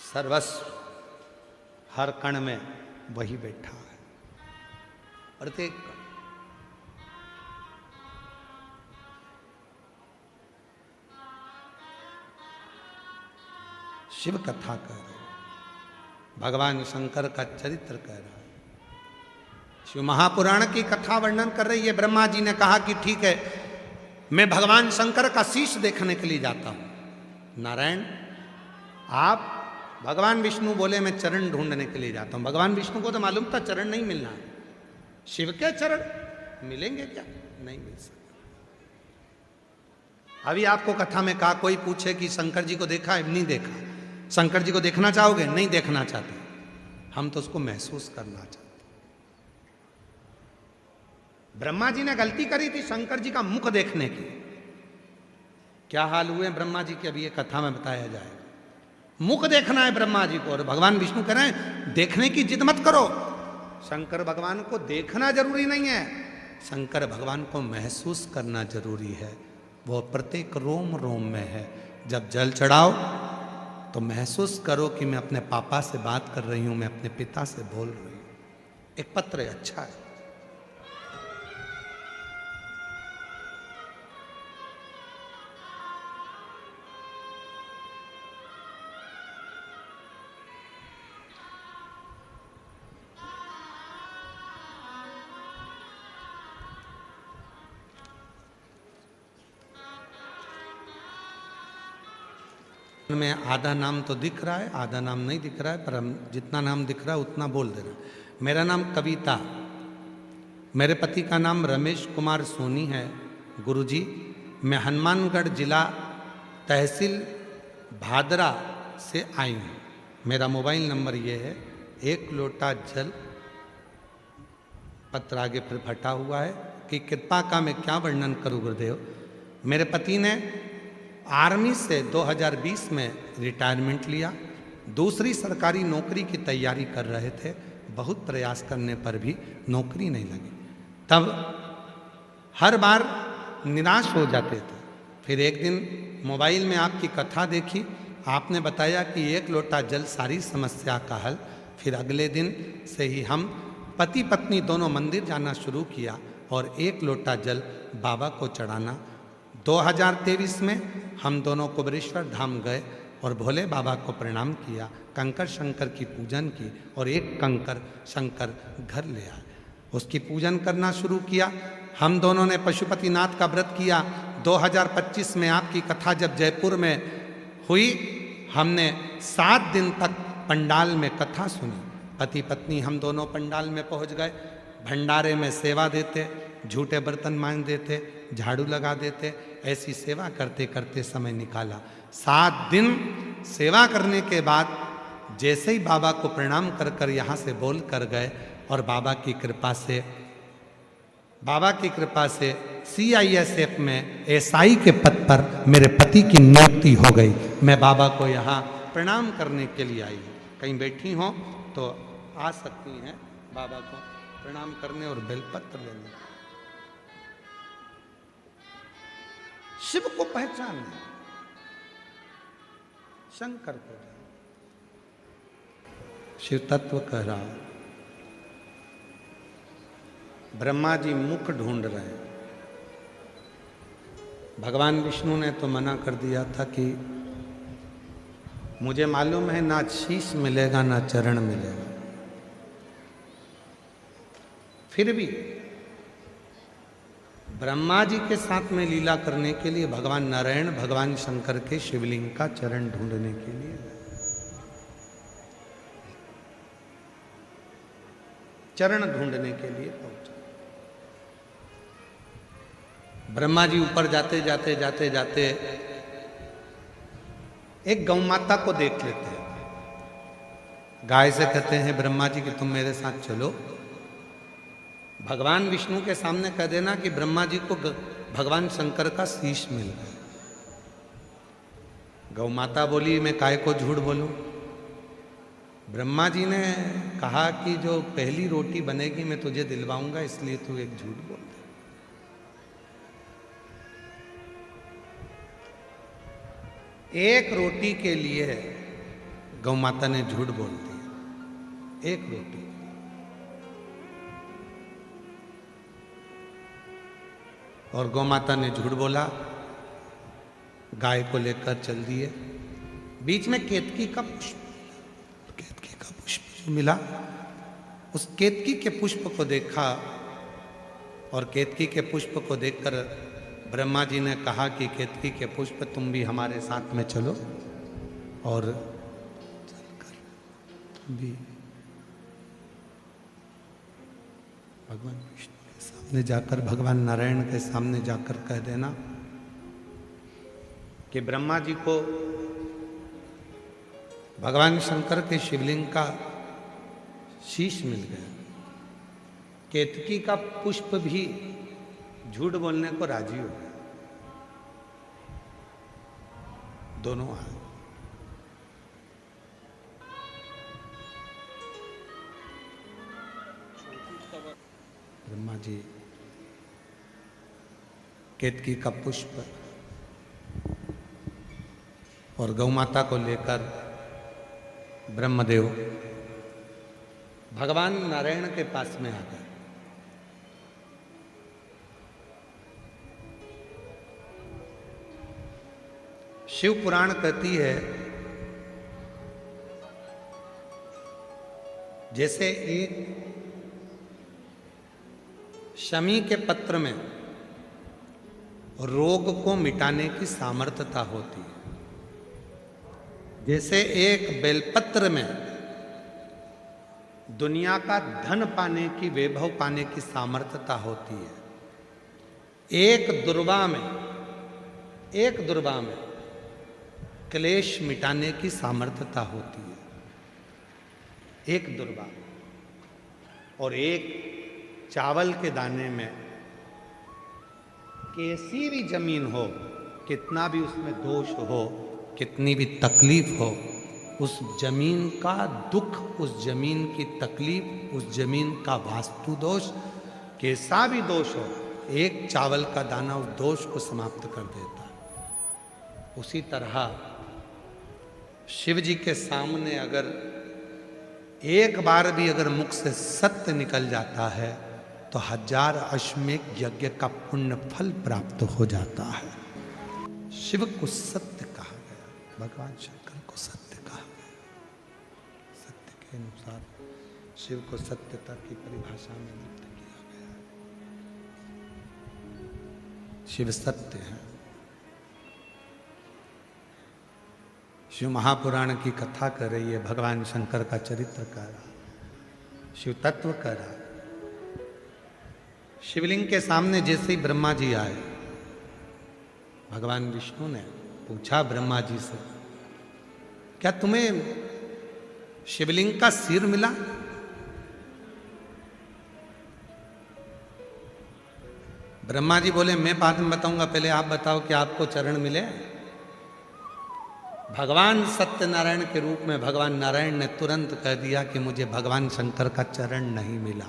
सर्वस्व हर कण में वही बैठा है, प्रत्येक कण। शिव कथा कह रहे, भगवान शंकर का चरित्र कह रहा है, शिव महापुराण की कथा वर्णन कर रही है। ब्रह्मा जी ने कहा कि ठीक है, मैं भगवान शंकर का शीश देखने के लिए जाता हूं। नारायण आप भगवान विष्णु बोले मैं चरण ढूंढने के लिए जाता हूं। भगवान विष्णु को तो मालूम था चरण नहीं मिलना है। शिव के चरण मिलेंगे क्या? नहीं मिल सकते। अभी आपको कथा में कहा, कोई पूछे कि शंकर जी को देखा है? नहीं देखा। शंकर जी को देखना चाहोगे? नहीं देखना चाहते। हम तो उसको महसूस करना चाहते। ब्रह्मा जी ने गलती करी थी शंकर जी का मुख देखने की। क्या हाल हुए ब्रह्मा जी के, अभी ये कथा में बताया जाएगा। मुख देखना है ब्रह्मा जी को, और भगवान विष्णु कह रहे हैं देखने की जिद मत करो। शंकर भगवान को देखना जरूरी नहीं है, शंकर भगवान को महसूस करना जरूरी है। वो प्रत्येक रोम रोम में है। जब जल चढ़ाओ तो महसूस करो कि मैं अपने पापा से बात कर रही हूं, मैं अपने पिता से बोल रही हूं। एक पत्र अच्छा है। में आधा नाम तो दिख रहा है, आधा नाम नहीं दिख रहा है, पर हम जितना नाम दिख रहा है उतना बोल दे रहे हैं। मेरा नाम कविता, मेरे पति का नाम रमेश कुमार सोनी है। गुरुजी, मैं हनुमानगढ़ जिला तहसील भादरा से आई हूँ। मेरा मोबाइल नंबर ये है। एक लोटा जल, पत्र आगे फिर फटा हुआ है कि कृपा का मैं क्या वर्णन करूँ गुरुदेव। मेरे पति ने आर्मी से 2020 में रिटायरमेंट लिया। दूसरी सरकारी नौकरी की तैयारी कर रहे थे। बहुत प्रयास करने पर भी नौकरी नहीं लगी। तब हर बार निराश हो जाते थे। फिर एक दिन मोबाइल में आपकी कथा देखी, आपने बताया कि एक लोटा जल सारी समस्या का हल। फिर अगले दिन से ही हम पति पत्नी दोनों मंदिर जाना शुरू किया और एक लोटा जल बाबा को चढ़ाना। 2023 में हम दोनों कुबेरेश्वर धाम गए और भोले बाबा को प्रणाम किया, कंकर शंकर की पूजन की और एक कंकर शंकर घर ले आए, उसकी पूजन करना शुरू किया। हम दोनों ने पशुपतिनाथ का व्रत किया। 2025 में आपकी कथा जब जयपुर में हुई, हमने 7 दिन तक पंडाल में कथा सुनी। पति पत्नी हम दोनों पंडाल में पहुंच गए। भंडारे में सेवा देते, झूठे बर्तन मांज देते, झाड़ू लगा देते, ऐसी सेवा करते करते समय निकाला। 7 दिन सेवा करने के बाद जैसे ही बाबा को प्रणाम कर कर यहाँ से बोल कर गए और बाबा की कृपा से CISF में SI के पद पर मेरे पति की नियुक्ति हो गई। मैं बाबा को यहाँ प्रणाम करने के लिए आई हूँ। कहीं बैठी हो तो आ सकती हैं बाबा को प्रणाम करने और बेलपत्र लेने। शिव को पहचानना, शंकर को। शिव तत्व कह रहा, ब्रह्मा जी मुख ढूंढ रहे हैं। भगवान विष्णु ने तो मना कर दिया था कि मुझे मालूम है ना शीश मिलेगा ना चरण मिलेगा। फिर भी ब्रह्मा जी के साथ में लीला करने के लिए भगवान नारायण भगवान शंकर के शिवलिंग का चरण ढूंढने के लिए पहुंचे। ब्रह्मा जी ऊपर जाते जाते जाते जाते एक गौ माता को देख लेते हैं। गाय से कहते हैं ब्रह्मा जी कि तुम मेरे साथ चलो। भगवान विष्णु के सामने कह देना कि ब्रह्मा जी को भगवान शंकर का शीश मिल गया। गौ माता बोली मैं काय को झूठ बोलूं। ब्रह्मा जी ने कहा कि जो पहली रोटी बनेगी मैं तुझे दिलवाऊंगा, इसलिए तू एक झूठ बोल दे। एक रोटी के लिए गौ माता ने झूठ बोल दिया। एक रोटी। और गौ माता ने झूठ बोला, गाय को लेकर चल दिए। बीच में केतकी का पुष्प मिला। उस केतकी के पुष्प को देखा और केतकी के पुष्प को देखकर ब्रह्मा जी ने कहा कि केतकी के पुष्प तुम भी हमारे साथ में चलो। और भी भगवान विष्णु के सामने जाकर, भगवान नारायण के सामने जाकर कह देना कि ब्रह्मा जी को भगवान शंकर के शिवलिंग का शीश मिल गया, केतकी का पुष्प भी झूठ बोलने को राजी हो गया, दोनों आए। ब्रह्मा जी केतकी का पुष्प और गौ माता को लेकर ब्रह्मदेव भगवान नारायण के पास में आ गए। शिव पुराण कहती है जैसे एक शमी के पत्र में रोग को मिटाने की सामर्थ्यता होती है, जैसे एक बेलपत्र में दुनिया का धन पाने की, वैभव पाने की सामर्थ्यता होती है, एक दुर्वा में क्लेश मिटाने की सामर्थ्यता होती है, एक दुर्वा। और एक चावल के दाने में कैसी भी जमीन हो, कितना भी उसमें दोष हो, कितनी भी तकलीफ हो, उस जमीन का दुख, उस जमीन की तकलीफ, उस जमीन का वास्तु दोष, कैसा भी दोष हो, एक चावल का दाना उस दोष को समाप्त कर देता है। उसी तरह शिव जी के सामने अगर एक बार भी अगर मुख से सत्य निकल जाता है तो 1000 अश्वमेध यज्ञ का पुण्य फल प्राप्त हो जाता है। शिव को सत्य कहा गया, भगवान शंकर को सत्य कहा गया। सत्य के अनुसार शिव को सत्यता की परिभाषा में व्यक्त किया गया। शिव सत्य है। शिव महापुराण की कथा कर रही है, भगवान शंकर का चरित्र कर रहा, शिव तत्व कर रहा। शिवलिंग के सामने जैसे ही ब्रह्मा जी आए, भगवान विष्णु ने पूछा ब्रह्मा जी से, क्या तुम्हें शिवलिंग का सिर मिला? ब्रह्मा जी बोले मैं बाद में बताऊंगा, पहले आप बताओ कि आपको चरण मिले। भगवान सत्यनारायण के रूप में भगवान नारायण ने तुरंत कह दिया कि मुझे भगवान शंकर का चरण नहीं मिला।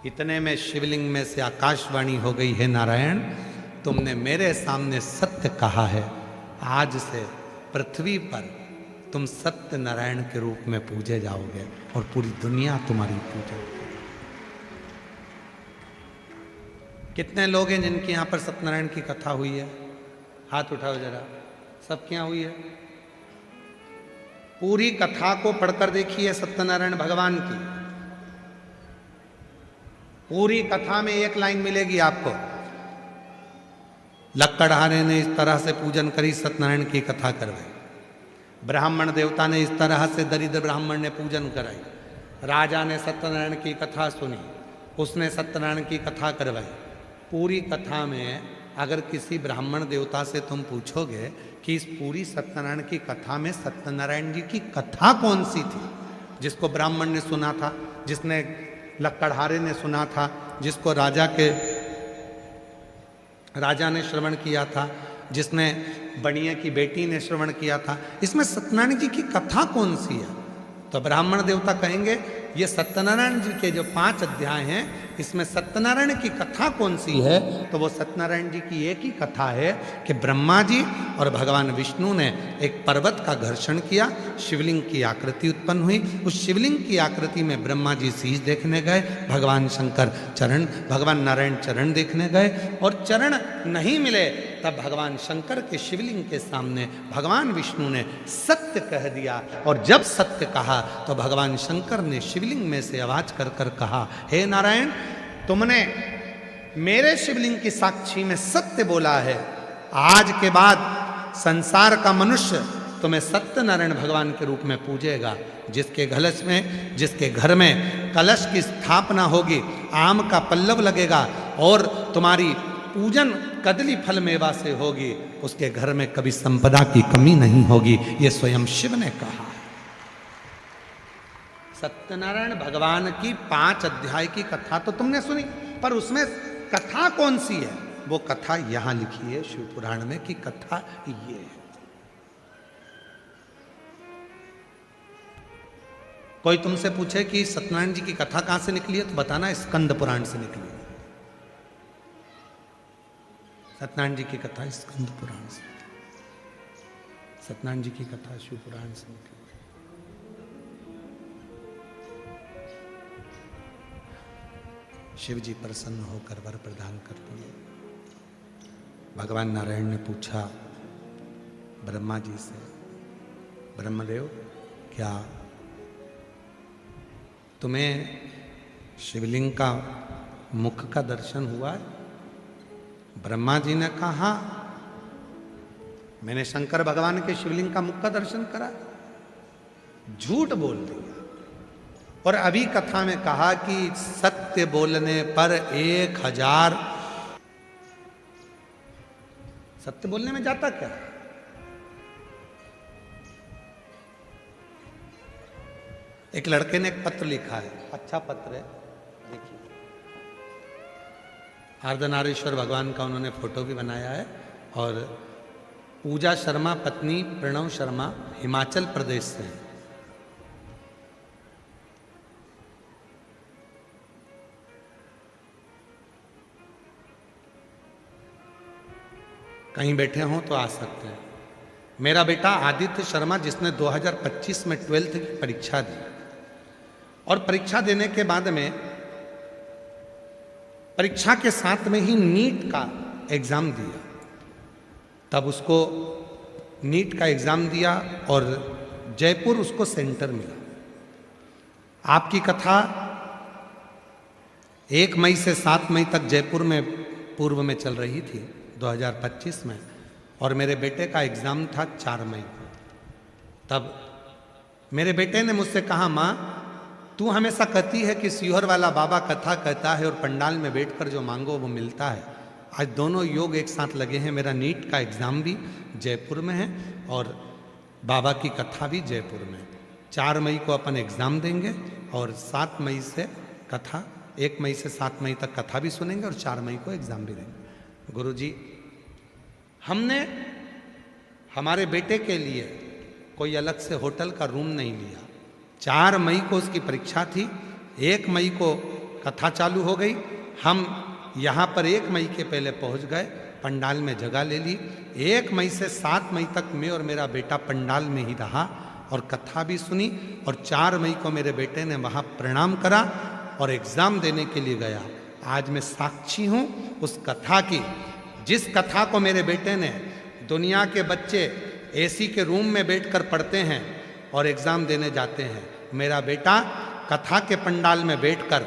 इतने में शिवलिंग में से आकाशवाणी हो गई, है नारायण, तुमने मेरे सामने सत्य कहा है, आज से पृथ्वी पर तुम सत्य नारायण के रूप में पूजे जाओगे और पूरी दुनिया तुम्हारी पूजेगी। कितने लोग हैं जिनके यहाँ पर सत्यनारायण की कथा हुई है? हाथ उठाओ जरा, सबके यहाँ हुई है? पूरी कथा को पढ़कर देखिए सत्यनारायण भगवान की। पूरी कथा में एक लाइन मिलेगी आपको, लक्कड़हारे ने इस तरह से पूजन करी, सत्यनारायण की कथा करवाई। ब्राह्मण देवता ने इस तरह से दरिद्र ब्राह्मण ने पूजन कराई। राजा ने सत्यनारायण की कथा सुनी, उसने सत्यनारायण की कथा करवाई। पूरी कथा में अगर किसी ब्राह्मण देवता से तुम पूछोगे कि इस पूरी सत्यनारायण की कथा में सत्यनारायण जी की कथा कौन सी थी, जिसको ब्राह्मण ने सुना था, जिसने लक्कड़हारे ने सुना था, जिसको राजा ने श्रवण किया था, जिसने बनिए की बेटी ने श्रवण किया था, इसमें सत्यनारायण जी की कथा कौन सी है? तो ब्राह्मण देवता कहेंगे ये सत्यनारायण जी के जो 5 अध्याय हैं, इसमें सत्यनारायण की कथा कौन सी है? तो वो सत्यनारायण जी की एक ही कथा है कि ब्रह्मा जी और भगवान विष्णु ने एक पर्वत का घर्षण किया, शिवलिंग की आकृति उत्पन्न हुई। उस शिवलिंग की आकृति में ब्रह्मा जी शीश देखने गए, भगवान शंकर चरण, भगवान नारायण चरण देखने गए, और चरण नहीं मिले तब भगवान शंकर के शिवलिंग के सामने भगवान विष्णु ने सत्य कह दिया। और जब सत्य कहा तो भगवान शंकर ने शिवलिंग में से आवाज कर कर कहा, हे नारायण, तुमने मेरे शिवलिंग की साक्षी में सत्य बोला है। आज के बाद संसार का मनुष्य तुम्हें सत्यनारायण भगवान के रूप में पूजेगा। जिसके घर में कलश की स्थापना होगी, आम का पल्लव लगेगा और तुम्हारी पूजन कदली फल मेवा से होगी, उसके घर में कभी संपदा की कमी नहीं होगी। ये स्वयं शिव ने कहा। सत्यनारायण भगवान की 5 अध्याय की कथा तो तुमने सुनी, पर उसमें कथा कौन सी है? वो कथा यहां लिखी है शिव पुराण में कि कथा ये है। कोई तुमसे पूछे कि सत्यनारायण जी की कथा कहां से निकली है, तो बताना स्कंद पुराण से निकली है। सत्यनारायण जी की कथा स्कंद पुराण से, सत्यनारायण जी की कथा शिव पुराण से निकली। शिव जी प्रसन्न होकर वर प्रदान करते हैं। भगवान नारायण ने पूछा ब्रह्मा जी से, ब्रह्मदेव क्या तुम्हें शिवलिंग का मुख का दर्शन हुआ है? ब्रह्मा जी ने कहा मैंने शंकर भगवान के शिवलिंग का मुख का दर्शन करा। झूठ बोल दिया। और अभी कथा में कहा कि सत्य बोलने पर 1000। सत्य बोलने में जाता क्या? एक लड़के ने एक पत्र लिखा है, अच्छा पत्र है, देखिए। अर्धनारीश्वर भगवान का उन्होंने फोटो भी बनाया है। और पूजा शर्मा पत्नी प्रणव शर्मा हिमाचल प्रदेश से है। कहीं बैठे हों तो आ सकते हैं। मेरा बेटा आदित्य शर्मा, जिसने 2025 में 12th की परीक्षा दी और परीक्षा देने के बाद में परीक्षा के साथ में ही नीट का एग्जाम दिया। तब उसको नीट का एग्जाम दिया और जयपुर उसको सेंटर मिला। आपकी कथा 1 मई से 7 मई तक जयपुर में पूर्व में चल रही थी 2025 में, और मेरे बेटे का एग्जाम था 4 मई को। तब मेरे बेटे ने मुझसे कहा, माँ तू हमेशा कहती है कि सीहोर वाला बाबा कथा कहता है और पंडाल में बैठकर जो मांगो वो मिलता है। आज दोनों योग एक साथ लगे हैं। मेरा नीट का एग्जाम भी जयपुर में है और बाबा की कथा भी जयपुर में। 4 मई को अपन एग्जाम देंगे और 7 मई से कथा, 1 मई से 7 मई तक कथा भी सुनेंगे और 4 मई को एग्जाम भी देंगे। गुरुजी, हमने हमारे बेटे के लिए कोई अलग से होटल का रूम नहीं लिया। 4 मई को उसकी परीक्षा थी, 1 मई को कथा चालू हो गई। हम यहाँ पर 1 मई के पहले पहुँच गए, पंडाल में जगह ले ली। 1 मई से 7 मई तक मैं और मेरा बेटा पंडाल में ही रहा और कथा भी सुनी। और 4 मई को मेरे बेटे ने वहाँ प्रणाम करा और एग्ज़ाम देने के लिए गया। आज मैं साक्षी हूँ उस कथा की, जिस कथा को मेरे बेटे ने, दुनिया के बच्चे एसी के रूम में बैठकर पढ़ते हैं और एग्ज़ाम देने जाते हैं, मेरा बेटा कथा के पंडाल में बैठकर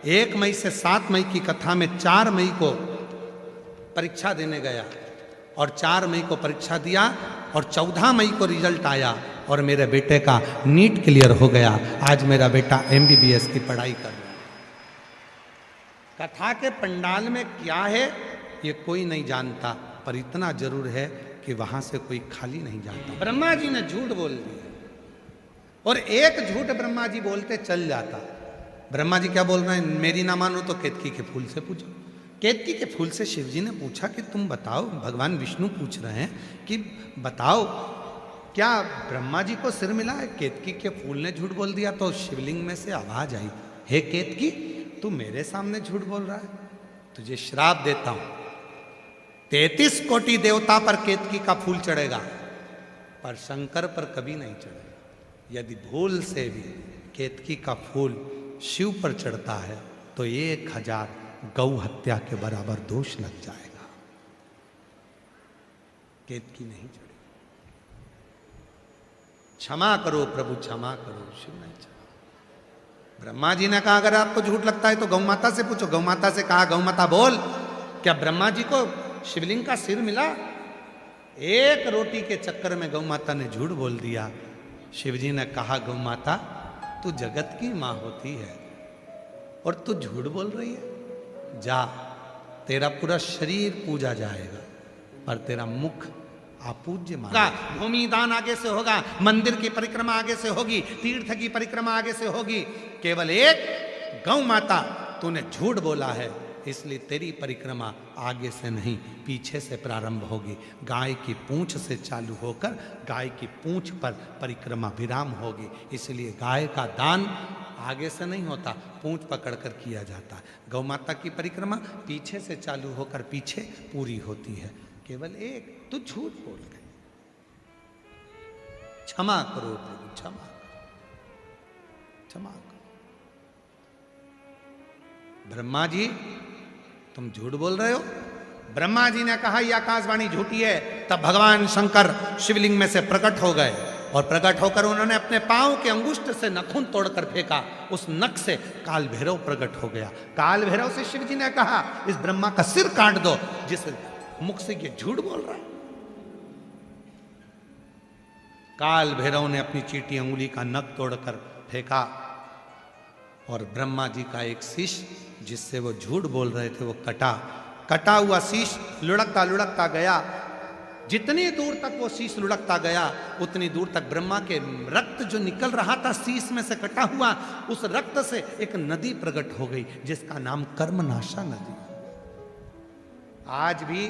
1 मई से 7 मई की कथा में 4 मई को परीक्षा देने गया और 4 मई को परीक्षा दिया और 14 मई को रिजल्ट आया और मेरे बेटे का नीट क्लियर हो गया। आज मेरा बेटा MBBS की पढ़ाई कर रहा है। कथा के पंडाल में क्या है ये कोई नहीं जानता, पर इतना जरूर है कि वहां से कोई खाली नहीं जाता। ब्रह्मा जी ने झूठ बोल दिया और एक झूठ ब्रह्मा जी बोलते चल जाता। ब्रह्मा जी क्या बोल रहे हैं, मेरी ना मानो तो केतकी के फूल से पूछो। केतकी के फूल से शिव जी ने पूछा कि तुम बताओ, भगवान विष्णु पूछ रहे हैं कि बताओ क्या ब्रह्मा जी को सिर मिला है? केतकी के फूल ने झूठ बोल दिया तो शिवलिंग में से आवाज आई, हे केतकी तू मेरे सामने झूठ बोल रहा है, तुझे श्राप देता हूं। 33 कोटि देवता पर केतकी का फूल चढ़ेगा पर शंकर पर कभी नहीं चढ़ेगा। यदि भूल से भी केतकी का फूल शिव पर चढ़ता है तो 1000 गौ हत्या के बराबर दोष लग जाएगा। केतकी नहीं चढ़ेगी। क्षमा करो प्रभु, क्षमा करो। शिव नहीं क्षमा। ब्रह्मा जी ने कहा अगर आपको झूठ लगता है तो गौ माता से पूछो। गौ माता से कहा, गौ माता बोल, क्या ब्रह्मा जी को शिवलिंग का सिर मिला? एक रोटी के चक्कर में गौ माता ने झूठ बोल दिया। शिव जी ने कहा, गौ माता तू जगत की मां होती है और तू झूठ बोल रही है। जा, तेरा पूरा शरीर पूजा जाएगा पर तेरा मुख अपूज्य माना। भूमि दान आगे से होगा, मंदिर की परिक्रमा आगे से होगी, तीर्थ की परिक्रमा आगे से होगी। केवल एक गौ माता तूने झूठ बोला है, इसलिए तेरी परिक्रमा आगे से नहीं पीछे से प्रारंभ होगी। गाय की पूंछ से चालू होकर गाय की पूंछ पर परिक्रमा विराम होगी। इसलिए गाय का दान आगे से नहीं होता, पूंछ पकड़कर किया जाता। गौ माता की परिक्रमा पीछे से चालू होकर पीछे पूरी होती है। केवल एक तू झूठ बोल गई, क्षमा करो प्रभु, क्षमा करो, क्षमा करो। ब्रह्मा जी तुम झूठ बोल रहे हो। ब्रह्मा जी ने कहा, यह आकाशवाणी झूठी है। तब भगवान शंकर शिवलिंग में से प्रकट हो गए और प्रकट होकर उन्होंने अपने पांव के अंगुष्ठ से नखून तोड़कर फेंका। उस नख से काल भैरव प्रकट हो गया। काल भैरव से शिव जी ने कहा, इस ब्रह्मा का सिर काट दो जिस मुख से ये झूठ बोल रहा है। काल भैरव ने अपनी चीटी अंगुली का नख तोड़कर फेंका और ब्रह्मा जी का एक शीश जिससे वो झूठ बोल रहे थे वो कटा हुआ शीश लुढ़कता लुढ़कता गया। जितनी दूर तक वो शीश लुढ़कता गया उतनी दूर तक ब्रह्मा के रक्त जो निकल रहा था शीश में से कटा हुआ, उस रक्त से एक नदी प्रकट हो गई जिसका नाम कर्मनाशा नदी। आज भी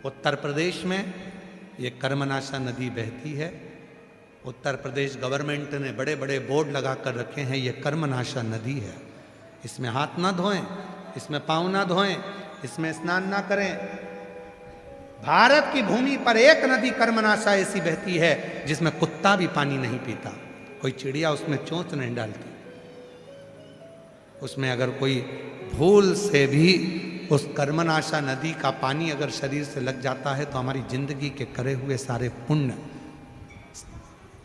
उत्तर प्रदेश में ये कर्मनाशा नदी बहती है। उत्तर प्रदेश गवर्नमेंट ने बड़े बड़े बोर्ड लगा कर रखे हैं, ये कर्मनाशा नदी है, इसमें हाथ ना धोएं, इसमें पाँव ना धोएं, इसमें स्नान ना करें। भारत की भूमि पर एक नदी कर्मनाशा ऐसी बहती है जिसमें कुत्ता भी पानी नहीं पीता, कोई चिड़िया उसमें चोंच नहीं डालती। उसमें अगर कोई भूल से भी उस कर्मनाशा नदी का पानी अगर शरीर से लग जाता है तो हमारी जिंदगी के करे हुए सारे पुण्य,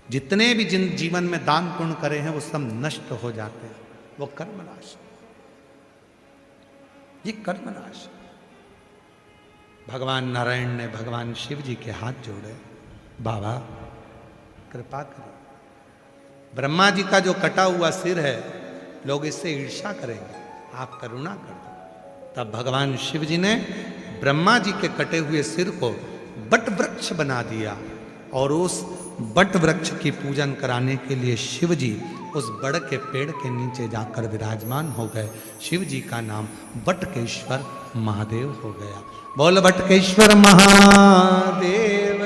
जितने भी जीवन में दान पुण्य करे हैं वो सब नष्ट हो जाते हैं। वो कर्मनाश, ये कर्मनाश। भगवान नारायण ने भगवान शिव जी के हाथ जोड़े, बाबा कृपा करो। ब्रह्मा जी का जो कटा हुआ सिर है लोग इससे ईर्ष्या करेंगे, आप करुणा कर दो। तब भगवान शिव जी ने ब्रह्मा जी के कटे हुए सिर को बट वृक्ष बना दिया और उस बट वृक्ष की पूजन कराने के लिए शिव जी उस बड़ के पेड़ के नीचे जाकर विराजमान हो गए। शिव जी का नाम बटकेश्वर महादेव हो गया। बोल बटकेश्वर महादेव।